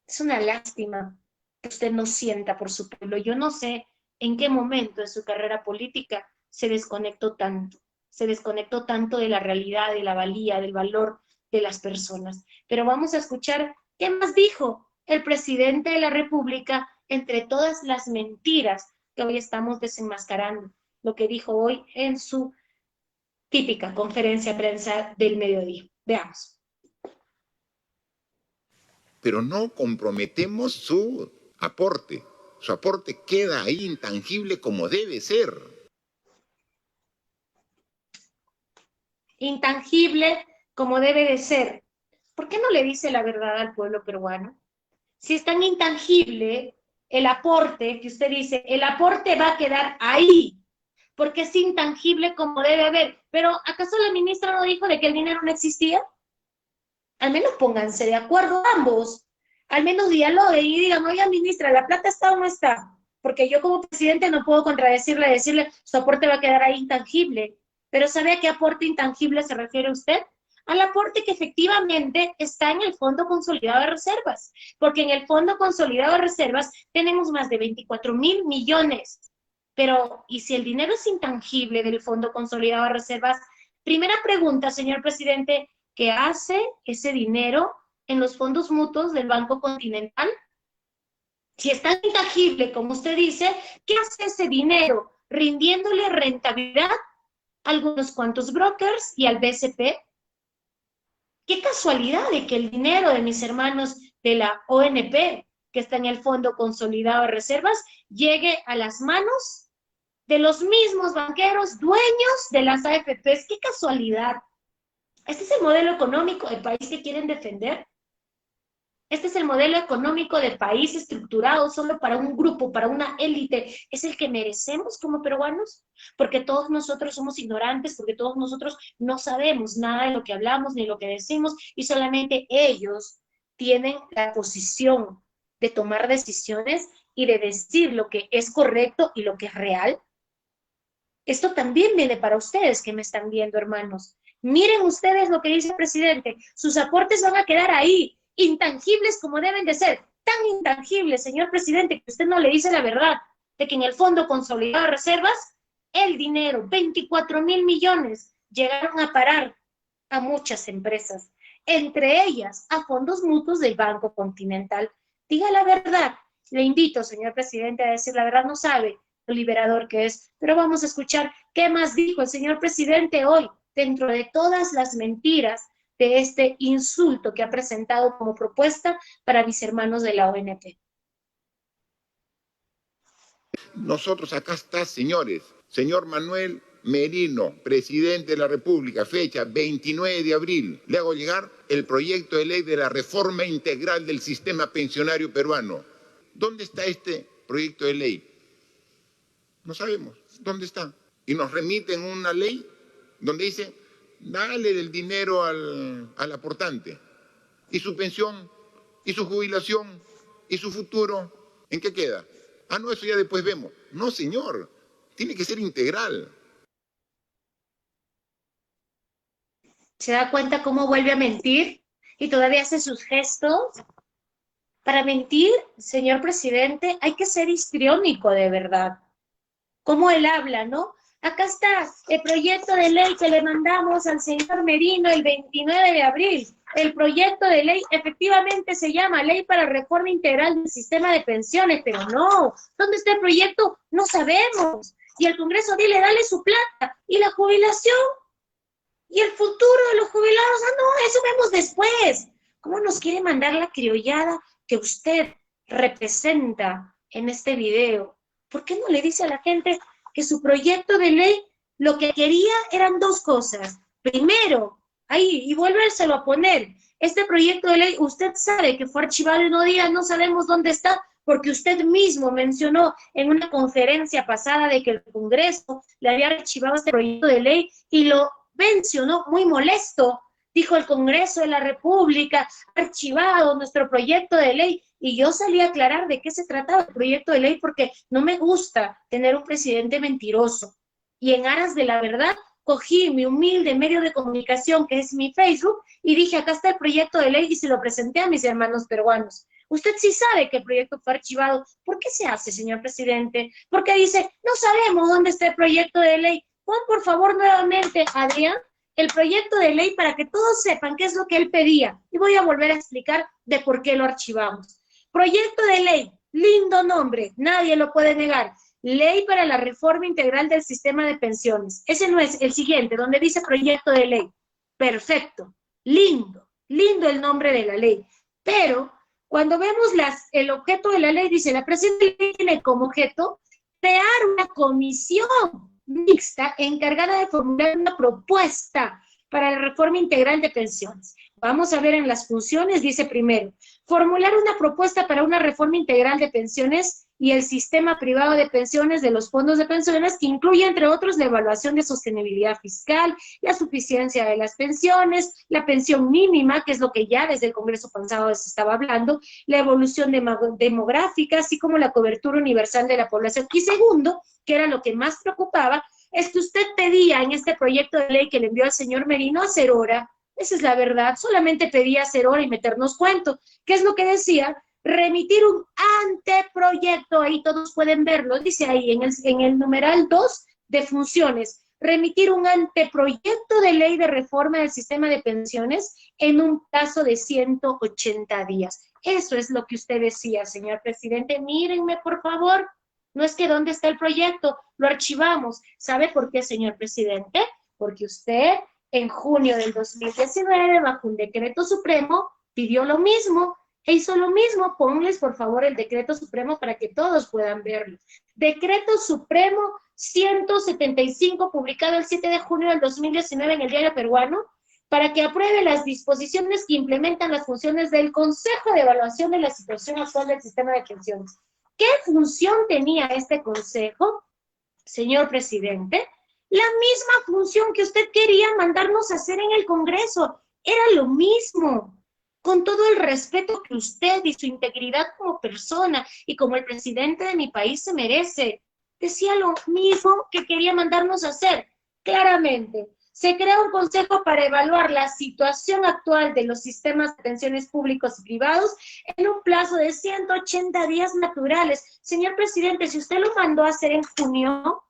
Es una lástima que usted no sienta por su pueblo. Yo no sé en qué momento de su carrera política se desconectó tanto de la realidad, de la valía, del valor de las personas. Pero vamos a escuchar qué más dijo el presidente de la República entre todas las mentiras que hoy estamos desenmascarando, lo que dijo hoy en su típica conferencia de prensa del mediodía. Veamos. Pero no comprometemos su aporte. Su aporte queda ahí intangible como debe ser. Intangible como debe de ser. ¿Por qué no le dice la verdad al pueblo peruano? Si es tan intangible el aporte, que usted dice, el aporte va a quedar ahí, porque es intangible como debe haber. Pero ¿acaso la ministra no dijo de que el dinero no existía? Al menos pónganse de acuerdo ambos, al menos dialoguen y digan, oiga ministra, ¿la plata está o no está? Porque yo como presidente no puedo contradecirle, decirle, su aporte va a quedar ahí intangible. Pero ¿sabe a qué aporte intangible se refiere usted? Al aporte que efectivamente está en el Fondo Consolidado de Reservas, porque en el Fondo Consolidado de Reservas tenemos más de 24.000 millones. Pero, ¿y si el dinero es intangible del Fondo Consolidado de Reservas? Primera pregunta, señor presidente, ¿qué hace ese dinero en los fondos mutuos del Banco Continental? Si es tan intangible como usted dice, ¿qué hace ese dinero rindiéndole rentabilidad a algunos cuantos brokers y al BCP? Qué casualidad de que el dinero de mis hermanos de la ONP, que está en el Fondo Consolidado de Reservas, llegue a las manos de los mismos banqueros dueños de las AFPs. Qué casualidad. ¿Este es el modelo económico del país que quieren defender? Este es el modelo económico del país estructurado solo para un grupo, para una élite. ¿Es el que merecemos como peruanos? Porque todos nosotros somos ignorantes, porque todos nosotros no sabemos nada de lo que hablamos ni lo que decimos y solamente ellos tienen la posición de tomar decisiones y de decir lo que es correcto y lo que es real. Esto también viene para ustedes que me están viendo, hermanos. Miren ustedes lo que dice el presidente. Sus aportes van a quedar ahí, intangibles como deben de ser. Tan intangibles, señor presidente, que usted no le dice la verdad de que en el Fondo Consolidado de Reservas, el dinero, 24.000 millones, llegaron a parar a muchas empresas, entre ellas a fondos mutuos del Banco Continental. Diga la verdad. Le invito, señor presidente, a decir la verdad. No sabe lo liberador que es. Pero vamos a escuchar qué más dijo el señor presidente hoy, dentro de todas las mentiras de este insulto que ha presentado como propuesta para mis hermanos de la ONP. Nosotros acá está, señores. Señor Manuel Merino, presidente de la República, fecha 29 de abril. Le hago llegar el proyecto de ley de la reforma integral del sistema pensionario peruano. ¿Dónde está este proyecto de ley? No sabemos. ¿Dónde está? Y nos remiten una ley donde dice, dale el dinero al aportante. ¿Y su pensión? ¿Y su jubilación? ¿Y su futuro? ¿En qué queda? Ah, no, eso ya después vemos. No, señor. Tiene que ser integral. ¿Se da cuenta cómo vuelve a mentir? Y todavía hace sus gestos. Para mentir, señor presidente, hay que ser histriónico de verdad. Cómo él habla, ¿no? Acá está el proyecto de ley que le mandamos al señor Merino el 29 de abril. El proyecto de ley efectivamente se llama Ley para Reforma Integral del Sistema de Pensiones, pero no. ¿Dónde está el proyecto? No sabemos. Y el Congreso dile, dale su plata. ¿Y la jubilación? ¿Y el futuro de los jubilados? Ah, no, eso vemos después. ¿Cómo nos quiere mandar la criollada que usted representa en este video? ¿Por qué no le dice a la gente que su proyecto de ley lo que quería eran dos cosas? Primero, ahí, y vuélveselo a poner, este proyecto de ley, usted sabe que fue archivado en unos días, no sabemos dónde está, porque usted mismo mencionó en una conferencia pasada de que el Congreso le había archivado este proyecto de ley y lo mencionó muy molesto. Dijo el Congreso de la República, archivado nuestro proyecto de ley, y yo salí a aclarar de qué se trataba el proyecto de ley, porque no me gusta tener un presidente mentiroso. Y en aras de la verdad, cogí mi humilde medio de comunicación, que es mi Facebook, y dije, acá está el proyecto de ley, y se lo presenté a mis hermanos peruanos. Usted sí sabe que el proyecto fue archivado. ¿Por qué se hace, señor presidente? Porque dice, no sabemos dónde está el proyecto de ley. Pon, por favor, nuevamente, Adrián, el proyecto de ley para que todos sepan qué es lo que él pedía. Y voy a volver a explicar de por qué lo archivamos. Proyecto de ley, lindo nombre, nadie lo puede negar. Ley para la reforma integral del sistema de pensiones. Ese no es el siguiente, donde dice proyecto de ley. Perfecto, lindo, lindo el nombre de la ley. Pero cuando vemos el objeto de la ley, dice, la presente ley tiene como objeto crear una comisión mixta encargada de formular una propuesta para la reforma integral de pensiones. Vamos a ver en las funciones, dice primero, formular una propuesta para una reforma integral de pensiones y el sistema privado de pensiones de los fondos de pensiones, que incluye, entre otros, la evaluación de sostenibilidad fiscal, la suficiencia de las pensiones, la pensión mínima, que es lo que ya desde el Congreso pasado se estaba hablando, la evolución demográfica, así como la cobertura universal de la población. Y segundo, que era lo que más preocupaba, es que usted pedía en este proyecto de ley que le envió al señor Merino hacer hora. Esa es la verdad, solamente pedía hacer hora y meternos cuento. ¿Qué es lo que decía? Remitir un anteproyecto, ahí todos pueden verlo, dice ahí en el numeral 2 de funciones, remitir un anteproyecto de ley de reforma del sistema de pensiones en un plazo de 180 días. Eso es lo que usted decía, señor presidente. Mírenme, por favor. No es que dónde está el proyecto, lo archivamos. ¿Sabe por qué, señor presidente? Porque usted en junio del 2019, bajo un decreto supremo, pidió lo mismo, e hizo lo mismo. Ponles, por favor, el decreto supremo para que todos puedan verlo. Decreto Supremo 175, publicado el 7 de junio del 2019 en el Diario Peruano, para que apruebe las disposiciones que implementan las funciones del Consejo de Evaluación de la Situación Actual del Sistema de Pensiones. ¿Qué función tenía este consejo, señor presidente? La misma función que usted quería mandarnos a hacer en el Congreso. Era lo mismo. Con todo el respeto que usted y su integridad como persona y como el presidente de mi país se merece, decía lo mismo que quería mandarnos a hacer. Claramente, se crea un consejo para evaluar la situación actual de los sistemas de pensiones públicos y privados en un plazo de 180 días naturales. Señor presidente, si usted lo mandó a hacer en junio,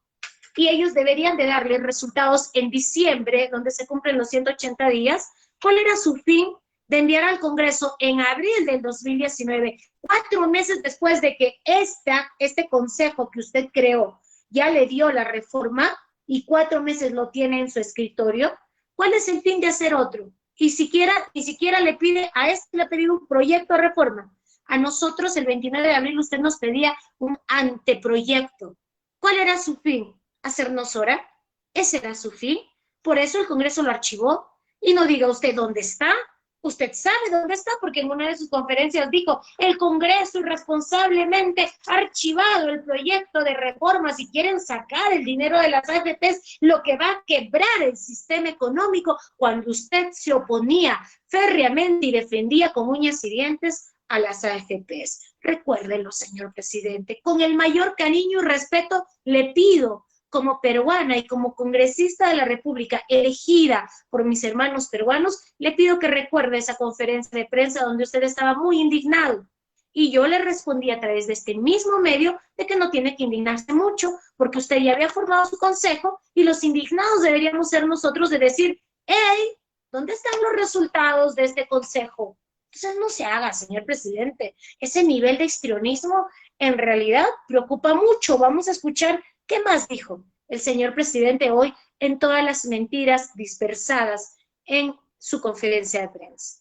y ellos deberían de darle resultados en diciembre, donde se cumplen los 180 días, ¿cuál era su fin de enviar al Congreso en abril del 2019, 4 meses después de que este consejo que usted creó ya le dio la reforma y 4 meses lo tiene en su escritorio? ¿Cuál es el fin de hacer otro? Y ni siquiera le pide, a este le ha pedido un proyecto de reforma. A nosotros el 29 de abril usted nos pedía un anteproyecto. ¿Cuál era su fin? ¿Hacernos hora? Ese era su fin. Por eso el Congreso lo archivó. Y no diga usted dónde está. Usted sabe dónde está, porque en una de sus conferencias dijo, el Congreso irresponsablemente ha archivado el proyecto de reforma. Si quieren sacar el dinero de las AFPs, lo que va a quebrar el sistema económico, cuando usted se oponía férreamente y defendía con uñas y dientes a las AFPs. Recuérdelo, señor presidente. Con el mayor cariño y respeto le pido, como peruana y como congresista de la República, elegida por mis hermanos peruanos, le pido que recuerde esa conferencia de prensa donde usted estaba muy indignado. Y yo le respondí a través de este mismo medio de que no tiene que indignarse mucho, porque usted ya había formado su consejo y los indignados deberíamos ser nosotros de decir, hey, ¿dónde están los resultados de este consejo? Entonces no se haga, señor presidente. Ese nivel de histrionismo en realidad preocupa mucho. Vamos a escuchar qué más dijo el señor presidente hoy en todas las mentiras dispersadas en su conferencia de prensa.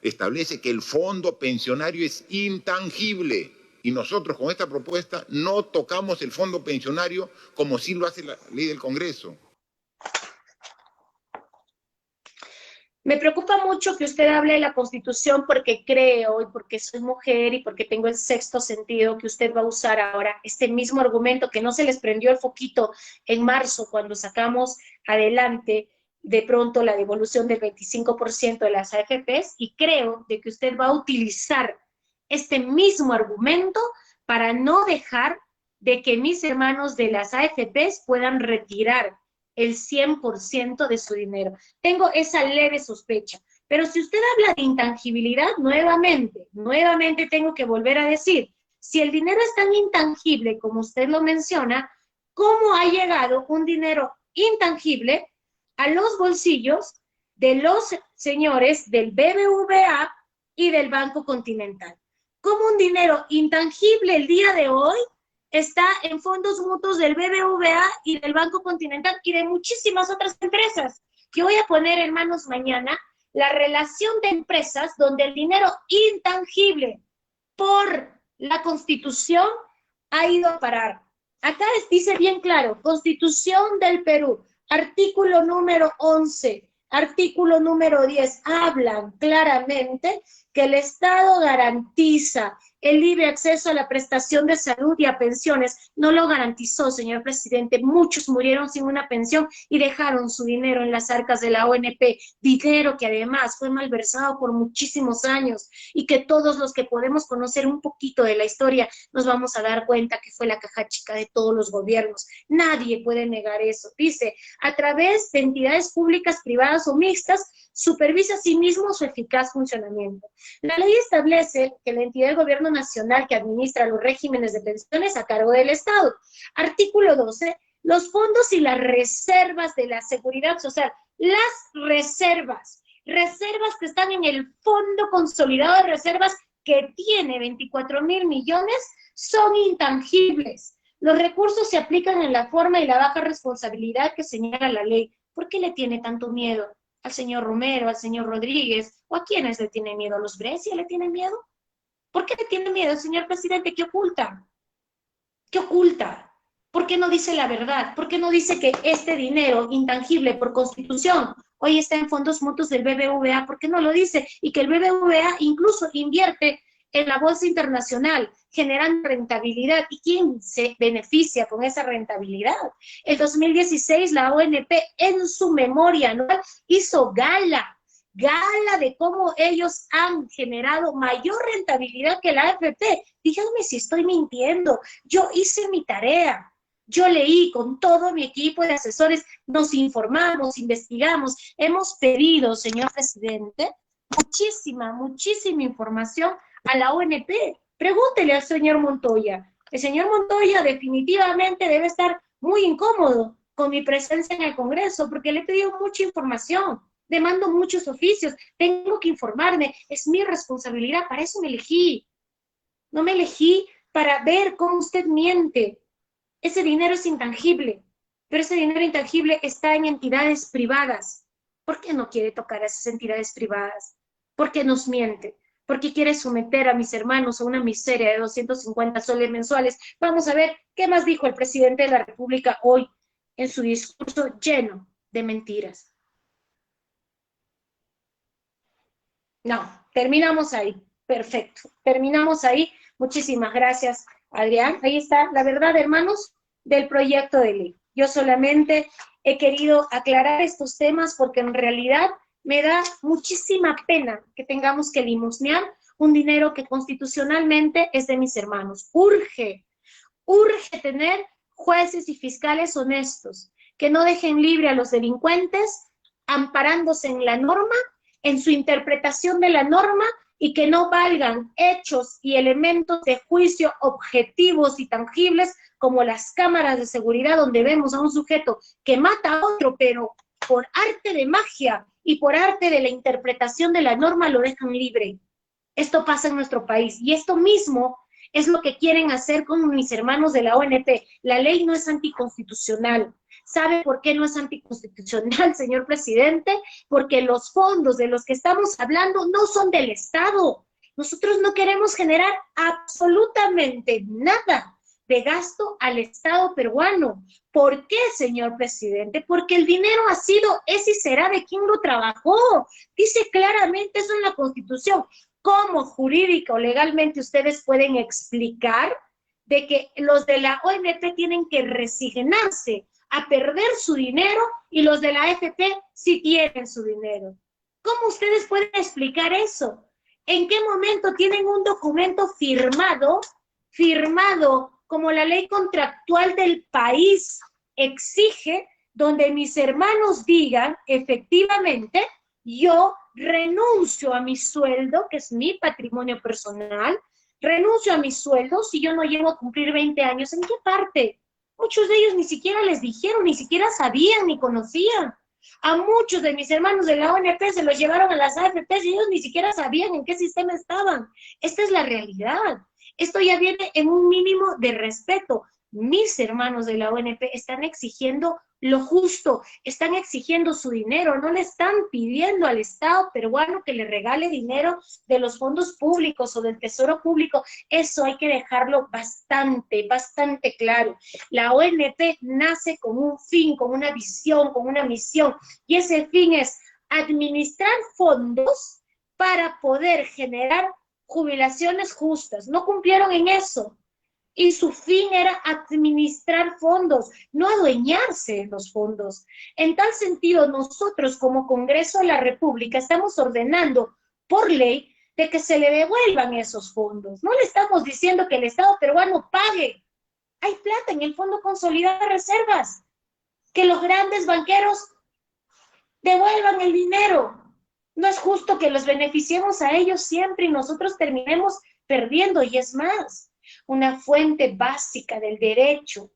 Establece que el fondo pensionario es intangible y nosotros con esta propuesta no tocamos el fondo pensionario como sí lo hace la ley del Congreso. Me preocupa mucho que usted hable de la Constitución porque creo y porque soy mujer y porque tengo el sexto sentido que usted va a usar ahora este mismo argumento que no se les prendió el foquito en marzo cuando sacamos adelante de pronto la devolución del 25% de las AFPs, y creo de que usted va a utilizar este mismo argumento para no dejar de que mis hermanos de las AFPs puedan retirar el 100% de su dinero. Tengo esa leve sospecha. Pero si usted habla de intangibilidad, nuevamente tengo que volver a decir, si el dinero es tan intangible como usted lo menciona, ¿cómo ha llegado un dinero intangible a los bolsillos de los señores del BBVA y del Banco Continental? ¿Cómo un dinero intangible el día de hoy está en fondos mutuos del BBVA y del Banco Continental y de muchísimas otras empresas? Yo voy a poner, hermanos, mañana la relación de empresas donde el dinero intangible por la Constitución ha ido a parar. Acá dice bien claro, Constitución del Perú, artículo número 11, artículo número 10, hablan claramente que el Estado garantiza el libre acceso a la prestación de salud y a pensiones. No lo garantizó, señor presidente. Muchos murieron sin una pensión y dejaron su dinero en las arcas de la ONP, dinero que además fue malversado por muchísimos años y que todos los que podemos conocer un poquito de la historia nos vamos a dar cuenta que fue la caja chica de todos los gobiernos. Nadie puede negar eso. Dice, a través de entidades públicas, privadas o mixtas, supervisa a sí mismo su eficaz funcionamiento. La ley establece que la entidad del gobierno nacional que administra los regímenes de pensiones a cargo del Estado. Artículo 12, los fondos y las reservas de la seguridad social, las reservas que están en el Fondo Consolidado de Reservas que tiene 24.000 millones, son intangibles. Los recursos se aplican en la forma y la baja responsabilidad que señala la ley. ¿Por qué le tiene tanto miedo al señor Romero, al señor Rodríguez, o a quienes le tienen miedo? ¿A los Brescia le tienen miedo? ¿Por qué le tiene miedo, señor presidente? ¿Qué oculta? ¿Qué oculta? ¿Por qué no dice la verdad? ¿Por qué no dice que este dinero intangible por Constitución hoy está en fondos mutuos del BBVA? ¿Por qué no lo dice? Y que el BBVA incluso invierte en la bolsa internacional, generando rentabilidad. ¿Y quién se beneficia con esa rentabilidad? El 2016 la ONP en su memoria anual hizo gala de cómo ellos han generado mayor rentabilidad que la AFP. Díganme si estoy mintiendo. Yo hice mi tarea. Yo leí con todo mi equipo de asesores, nos informamos, investigamos, hemos pedido, señor presidente, muchísima información a la ONP. Pregúntele al señor Montoya. El señor Montoya definitivamente debe estar muy incómodo con mi presencia en el Congreso porque le he pedido mucha información, le mando muchos oficios, tengo que informarme, es mi responsabilidad, para eso me elegí. No me elegí para ver cómo usted miente. Ese dinero es intangible, pero ese dinero intangible está en entidades privadas. ¿Por qué no quiere tocar a esas entidades privadas? ¿Por qué nos miente? ¿Por qué quiere someter a mis hermanos a una miseria de 250 soles mensuales? Vamos a ver qué más dijo el presidente de la República hoy en su discurso lleno de mentiras. No, terminamos ahí. Perfecto, terminamos ahí. Muchísimas gracias, Adrián. Ahí está la verdad, hermanos, del proyecto de ley. Yo solamente he querido aclarar estos temas porque en realidad me da muchísima pena que tengamos que limosnear un dinero que constitucionalmente es de mis hermanos. Urge tener jueces y fiscales honestos, que no dejen libre a los delincuentes, amparándose en la norma, en su interpretación de la norma, y que no valgan hechos y elementos de juicio objetivos y tangibles como las cámaras de seguridad donde vemos a un sujeto que mata a otro, pero por arte de magia y por arte de la interpretación de la norma lo dejan libre. Esto pasa en nuestro país y esto mismo es lo que quieren hacer con mis hermanos de la ONP. La ley no es anticonstitucional. ¿Sabe por qué no es anticonstitucional, señor presidente? Porque los fondos de los que estamos hablando no son del Estado. Nosotros no queremos generar absolutamente nada de gasto al Estado peruano. ¿Por qué, señor presidente? Porque el dinero ha sido, es y será de quien lo trabajó. Dice claramente eso en la Constitución. ¿Cómo jurídica o legalmente ustedes pueden explicar de que los de la ONP tienen que resignarse a perder su dinero y los de la AFP sí tienen su dinero? ¿Cómo ustedes pueden explicar eso? ¿En qué momento tienen un documento firmado como la ley contractual del país exige, donde mis hermanos digan, efectivamente, yo renuncio a mi sueldo, que es mi patrimonio personal, renuncio a mi sueldo si yo no llego a cumplir 20 años? ¿En qué parte? Muchos de ellos ni siquiera les dijeron, ni siquiera sabían, ni conocían. A muchos de mis hermanos de la ONP se los llevaron a las AFPs y ellos ni siquiera sabían en qué sistema estaban. Esta es la realidad. Esto ya viene en un mínimo de respeto. Mis hermanos de la ONP están exigiendo lo justo, están exigiendo su dinero, no le están pidiendo al Estado peruano que le regale dinero de los fondos públicos o del tesoro público. Eso hay que dejarlo bastante claro. La ONP nace con un fin, con una visión, con una misión, y ese fin es administrar fondos para poder generar jubilaciones justas. No cumplieron en eso. Y su fin era administrar fondos, no adueñarse de los fondos. En tal sentido, nosotros como Congreso de la República estamos ordenando por ley de que se le devuelvan esos fondos. No le estamos diciendo que el Estado peruano pague. Hay plata en el Fondo Consolidado de Reservas. Que los grandes banqueros devuelvan el dinero. No es justo que los beneficiemos a ellos siempre y nosotros terminemos perdiendo. Y es más, una fuente básica del derecho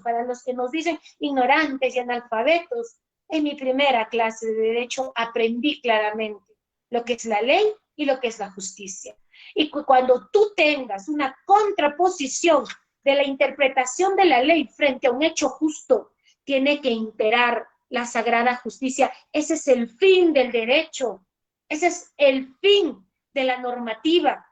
para los que nos dicen ignorantes y analfabetos. En mi primera clase de derecho aprendí claramente lo que es la ley y lo que es la justicia. Y cuando tú tengas una contraposición de la interpretación de la ley frente a un hecho justo, tiene que imperar la sagrada justicia. Ese es el fin del derecho, ese es el fin de la normativa,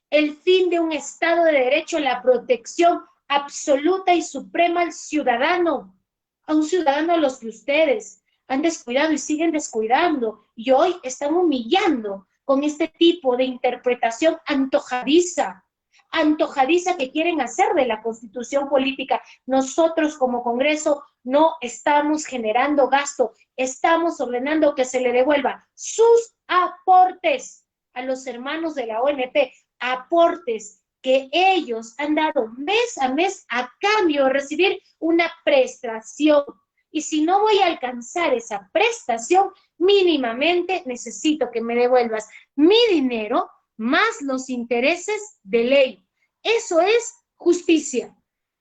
el fin de un Estado de Derecho, la protección absoluta y suprema al ciudadano, a un ciudadano a los que ustedes han descuidado y siguen descuidando, y hoy están humillando con este tipo de interpretación antojadiza que quieren hacer de la Constitución política. Nosotros como Congreso no estamos generando gasto, estamos ordenando que se le devuelva sus aportes a los hermanos de la ONP, aportes que ellos han dado mes a mes a cambio de recibir una prestación. Y si no voy a alcanzar esa prestación, mínimamente necesito que me devuelvas mi dinero más los intereses de ley. Eso es justicia.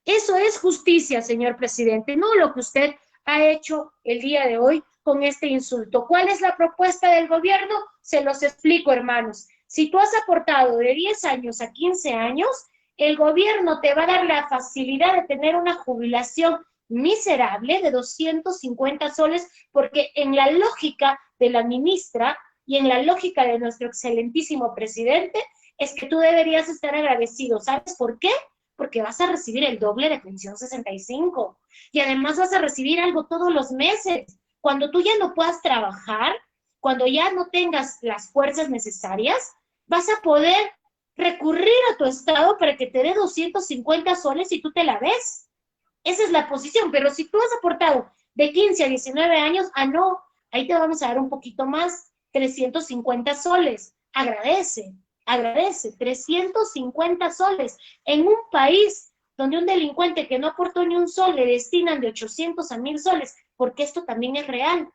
Eso es justicia, señor presidente, no lo que usted ha hecho el día de hoy con este insulto. ¿Cuál es la propuesta del gobierno? Se los explico, hermanos. Si tú has aportado de 10 años a 15 años, el gobierno te va a dar la facilidad de tener una jubilación miserable de 250 soles, porque en la lógica de la ministra y en la lógica de nuestro excelentísimo presidente, es que tú deberías estar agradecido. ¿Sabes por qué? Porque vas a recibir el doble de pensión 65 y además vas a recibir algo todos los meses. Cuando tú ya no puedas trabajar, cuando ya no tengas las fuerzas necesarias, vas a poder recurrir a tu Estado para que te dé 250 soles y tú te la des. Esa es la posición, pero si tú has aportado de 15 a 19 años, no, ahí te vamos a dar un poquito más, 350 soles. Agradece. agradece, 350 soles en un país donde un delincuente que no aportó ni un sol le destinan de 800 a 1000 soles, porque esto también es real.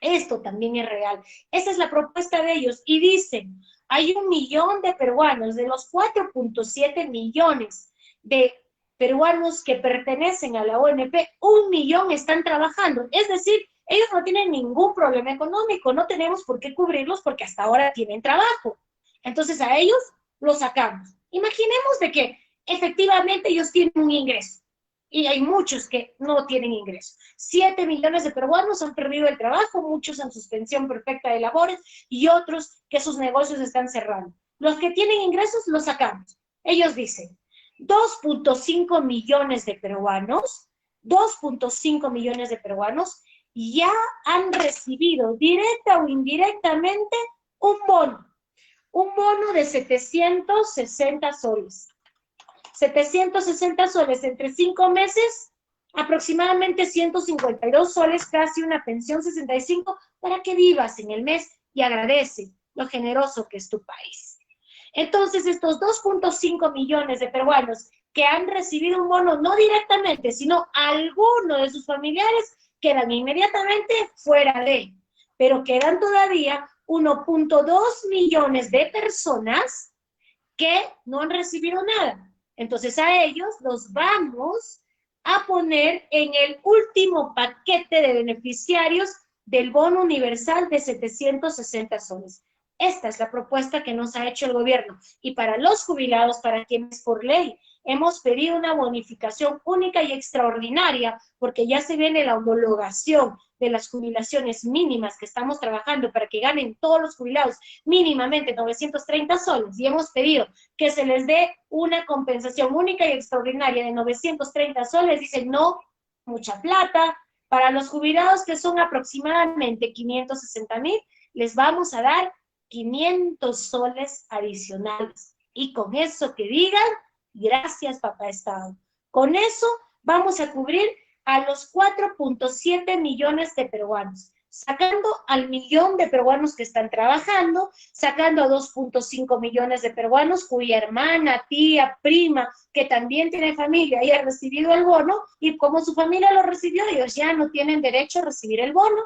Esto también es real. Esa es la propuesta de ellos. Y dicen, hay 1 millón de peruanos, de los 4.7 millones de peruanos que pertenecen a la ONP, 1 millón están trabajando. Es decir, ellos no tienen ningún problema económico, no tenemos por qué cubrirlos porque hasta ahora tienen trabajo. Entonces a ellos los sacamos. Imaginemos de que efectivamente ellos tienen un ingreso y hay muchos que no tienen ingreso. 7 millones de peruanos han perdido el trabajo, muchos en suspensión perfecta de labores y otros que sus negocios están cerrando. Los que tienen ingresos los sacamos. Ellos dicen, 2.5 millones de peruanos, 2.5 millones de peruanos ya han recibido directa o indirectamente un bono de 760 soles. 760 soles entre 5 meses, aproximadamente 152 soles, casi una pensión 65, para que vivas en el mes y agradece lo generoso que es tu país. Entonces, estos 2.5 millones de peruanos que han recibido un bono, no directamente, sino alguno de sus familiares, quedan inmediatamente fuera de, pero quedan todavía 1.2 millones de personas que no han recibido nada. Entonces a ellos los vamos a poner en el último paquete de beneficiarios del bono universal de 760 soles. Esta es la propuesta que nos ha hecho el gobierno. Y para los jubilados, para quienes por ley hemos pedido una bonificación única y extraordinaria, porque ya se viene la homologación de las jubilaciones mínimas que estamos trabajando para que ganen todos los jubilados mínimamente 930 soles, y hemos pedido que se les dé una compensación única y extraordinaria de 930 soles, dicen no, mucha plata. Para los jubilados que son aproximadamente 560,000, les vamos a dar 500 soles adicionales. Y con eso que digan, gracias papá Estado. Con eso vamos a cubrir a los 4.7 millones de peruanos, sacando al millón de peruanos que están trabajando, sacando a 2.5 millones de peruanos cuya hermana, tía, prima, que también tiene familia y ha recibido el bono, y como su familia lo recibió, ellos ya no tienen derecho a recibir el bono.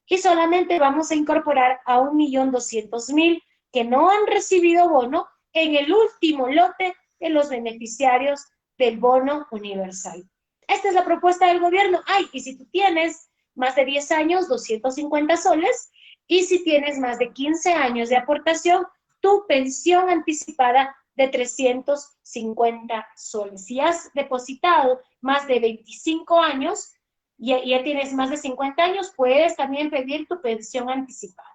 Y solamente vamos a incorporar a 1.200.000 que no han recibido bono en el último lote de los beneficiarios del bono universal. Esta es la propuesta del gobierno. Ay, y si tú tienes más de 10 años, 250 soles, y si tienes más de 15 años de aportación, tu pensión anticipada de 350 soles. Si has depositado más de 25 años, y ya tienes más de 50 años, puedes también pedir tu pensión anticipada.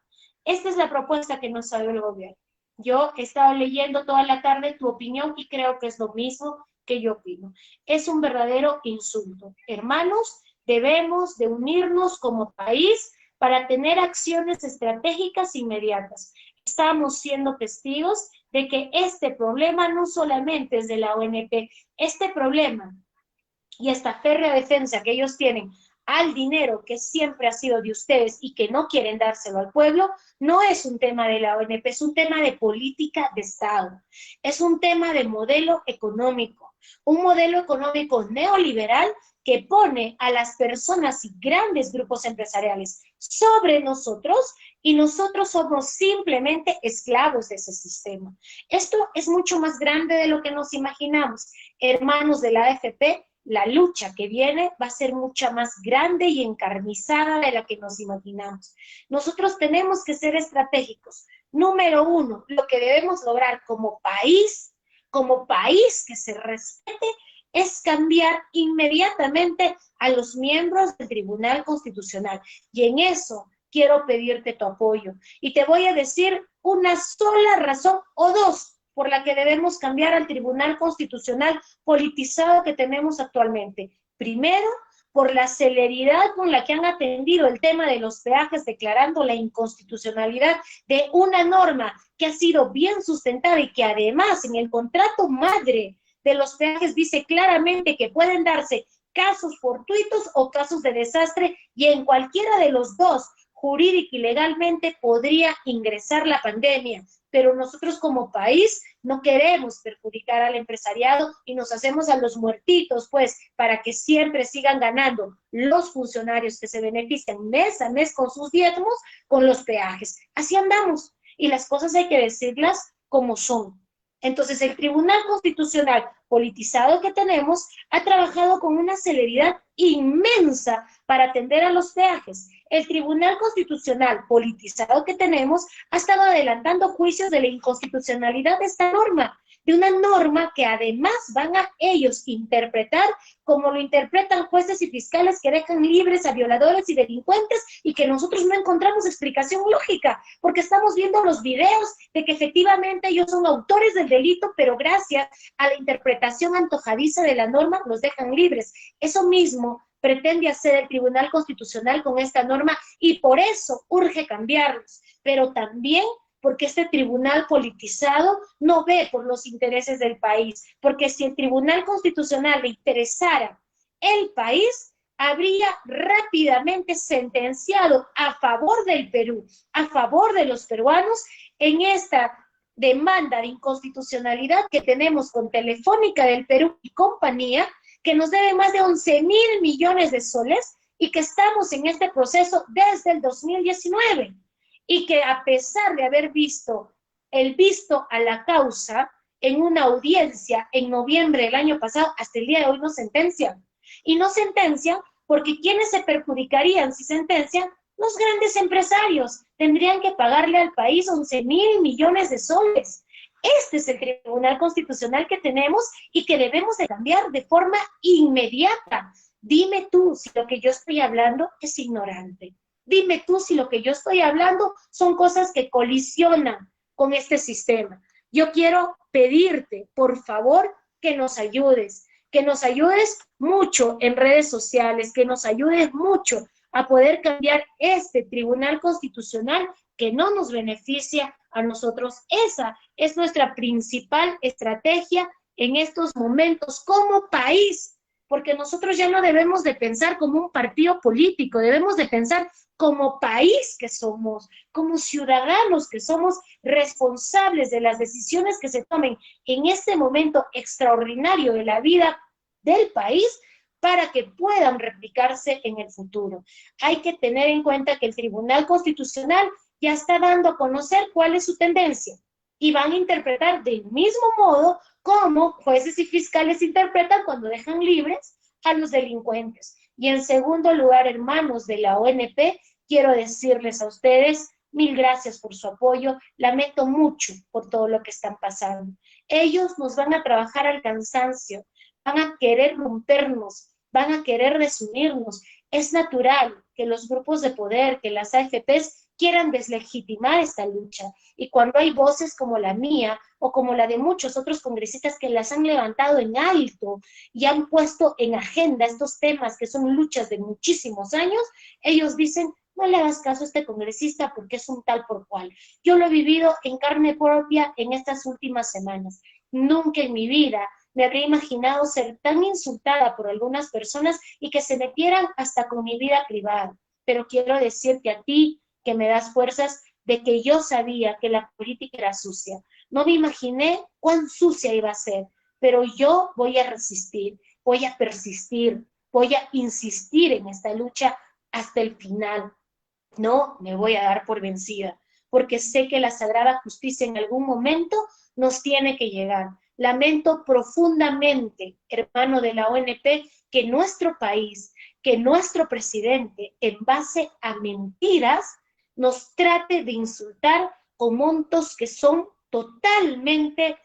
Esta es la propuesta que nos ha dado el gobierno. Yo he estado leyendo toda la tarde tu opinión y creo que es lo mismo que yo opino. Es un verdadero insulto. Hermanos, debemos de unirnos como país para tener acciones estratégicas inmediatas. Estamos siendo testigos de que este problema no solamente es de la ONP, este problema y esta férrea defensa que ellos tienen al dinero que siempre ha sido de ustedes y que no quieren dárselo al pueblo, no es un tema de la ONP, es un tema de política de Estado, es un tema de modelo económico, un modelo económico neoliberal que pone a las personas y grandes grupos empresariales sobre nosotros y nosotros somos simplemente esclavos de ese sistema. Esto es mucho más grande de lo que nos imaginamos. Hermanos de la AFP, la lucha que viene va a ser mucha más grande y encarnizada de la que nos imaginamos. Nosotros tenemos que ser estratégicos. Número uno, lo que debemos lograr como país que se respete, es cambiar inmediatamente a los miembros del Tribunal Constitucional. Y en eso quiero pedirte tu apoyo. Y te voy a decir una sola razón o dos por la que debemos cambiar al Tribunal Constitucional politizado que tenemos actualmente. Primero, por la celeridad con la que han atendido el tema de los peajes, declarando la inconstitucionalidad de una norma que ha sido bien sustentada y que además en el contrato madre de los peajes dice claramente que pueden darse casos fortuitos o casos de desastre, y en cualquiera de los dos, jurídica y legalmente podría ingresar la pandemia, pero nosotros como país no queremos perjudicar al empresariado y nos hacemos a los muertitos, pues, para que siempre sigan ganando los funcionarios que se benefician mes a mes con sus diezmos, con los peajes. Así andamos, y las cosas hay que decirlas como son. Entonces, el Tribunal Constitucional politizado que tenemos ha trabajado con una celeridad inmensa para atender a los peajes. El Tribunal Constitucional politizado que tenemos ha estado adelantando juicios de la inconstitucionalidad de esta norma, de una norma que además van a ellos interpretar como lo interpretan jueces y fiscales que dejan libres a violadores y delincuentes y que nosotros no encontramos explicación lógica, porque estamos viendo los videos de que efectivamente ellos son autores del delito, pero gracias a la interpretación antojadiza de la norma los dejan libres. Eso mismo pretende hacer el Tribunal Constitucional con esta norma y por eso urge cambiarlos, pero también porque este tribunal politizado no ve por los intereses del país, porque si el Tribunal Constitucional le interesara el país, habría rápidamente sentenciado a favor del Perú, a favor de los peruanos, en esta demanda de inconstitucionalidad que tenemos con Telefónica del Perú y compañía, que nos debe más de 11.000 millones de soles y que estamos en este proceso desde el 2019. Y que a pesar de haber visto el visto a la causa en una audiencia en noviembre del año pasado, hasta el día de hoy no sentencian. Y no sentencian porque ¿quiénes se perjudicarían si sentencian? Los grandes empresarios. Tendrían que pagarle al país 11.000 millones de soles. Este es el Tribunal Constitucional que tenemos y que debemos de cambiar de forma inmediata. Dime tú si lo que yo estoy hablando es ignorante. Dime tú si lo que yo estoy hablando son cosas que colisionan con este sistema. Yo quiero pedirte, por favor, que nos ayudes mucho en redes sociales, que nos ayudes mucho a poder cambiar este Tribunal Constitucional que no nos beneficia a nosotros. Esa es nuestra principal estrategia en estos momentos como país, porque nosotros ya no debemos de pensar como un partido político, debemos de pensar como país que somos, como ciudadanos que somos responsables de las decisiones que se tomen en este momento extraordinario de la vida del país para que puedan replicarse en el futuro. Hay que tener en cuenta que el Tribunal Constitucional ya está dando a conocer cuál es su tendencia y van a interpretar del mismo modo como jueces y fiscales interpretan cuando dejan libres a los delincuentes. Y en segundo lugar, hermanos de la ONP, quiero decirles a ustedes, mil gracias por su apoyo, lamento mucho por todo lo que están pasando. Ellos nos van a trabajar al cansancio, van a querer rompernos, van a querer desunirnos. Es natural que los grupos de poder, que las AFPs quieran deslegitimar esta lucha. Y cuando hay voces como la mía o como la de muchos otros congresistas que las han levantado en alto y han puesto en agenda estos temas que son luchas de muchísimos años, ellos dicen, no le hagas caso a este congresista porque es un tal por cual. Yo lo he vivido en carne propia en estas últimas semanas. Nunca en mi vida me habría imaginado ser tan insultada por algunas personas y que se metieran hasta con mi vida privada. Pero quiero decirte a ti, que me das fuerzas, de que yo sabía que la política era sucia. No me imaginé cuán sucia iba a ser, pero yo voy a resistir, voy a persistir, voy a insistir en esta lucha hasta el final. No me voy a dar por vencida, porque sé que la sagrada justicia en algún momento nos tiene que llegar. Lamento profundamente, hermano de la ONP, que nuestro país, que nuestro presidente, en base a mentiras, nos trate de insultar con montos que son totalmente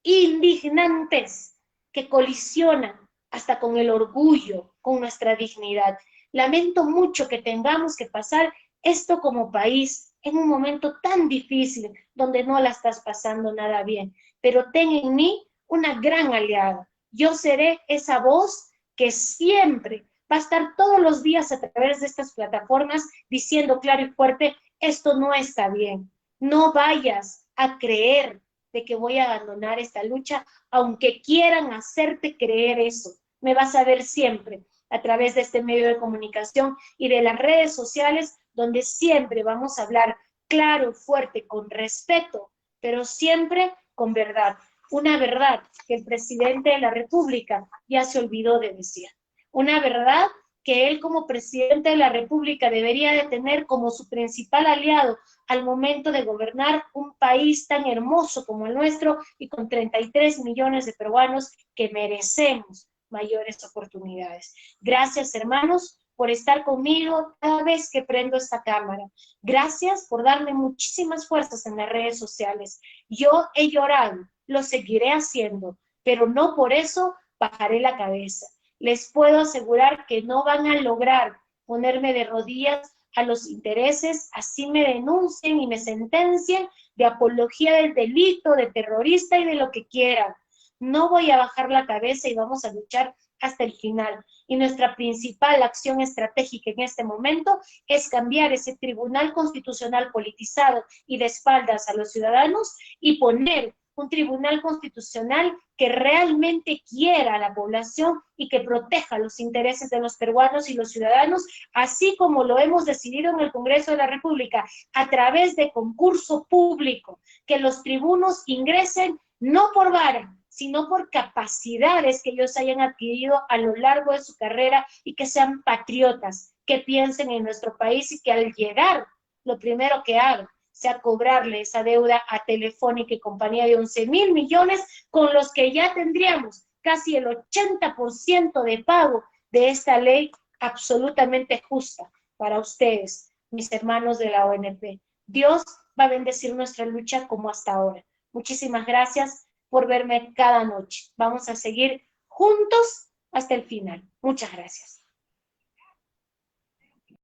indignantes, que colisionan hasta con el orgullo, con nuestra dignidad. Lamento mucho que tengamos que pasar esto como país en un momento tan difícil, donde no la estás pasando nada bien, pero ten en mí una gran aliada. Yo seré esa voz que siempre va a estar todos los días a través de estas plataformas diciendo claro y fuerte, esto no está bien. No vayas a creer de que voy a abandonar esta lucha, aunque quieran hacerte creer eso. Me vas a ver siempre a través de este medio de comunicación y de las redes sociales, donde siempre vamos a hablar claro, fuerte, con respeto, pero siempre con verdad. Una verdad que el presidente de la República ya se olvidó de decir. Una verdad que él como presidente de la República debería de tener como su principal aliado al momento de gobernar un país tan hermoso como el nuestro y con 33 millones de peruanos que merecemos mayores oportunidades. Gracias, hermanos, por estar conmigo cada vez que prendo esta cámara. Gracias por darme muchísimas fuerzas en las redes sociales. Yo he llorado, lo seguiré haciendo, pero no por eso bajaré la cabeza. Les puedo asegurar que no van a lograr ponerme de rodillas a los intereses, así me denuncien y me sentencien de apología del delito, de terrorista y de lo que quieran. No voy a bajar la cabeza y vamos a luchar hasta el final. Y nuestra principal acción estratégica en este momento es cambiar ese tribunal constitucional politizado y de espaldas a los ciudadanos y poner un tribunal constitucional que realmente quiera a la población y que proteja los intereses de los peruanos y los ciudadanos, así como lo hemos decidido en el Congreso de la República, a través de concurso público, que los tribunos ingresen no por vara, sino por capacidades que ellos hayan adquirido a lo largo de su carrera y que sean patriotas, que piensen en nuestro país y que al llegar, lo primero que hagan sea cobrarle esa deuda a Telefónica y compañía de 11.000 millones, con los que ya tendríamos casi el 80% de pago de esta ley absolutamente justa para ustedes, mis hermanos de la ONP. Dios va a bendecir nuestra lucha como hasta ahora. Muchísimas gracias por verme cada noche. Vamos a seguir juntos hasta el final. Muchas gracias.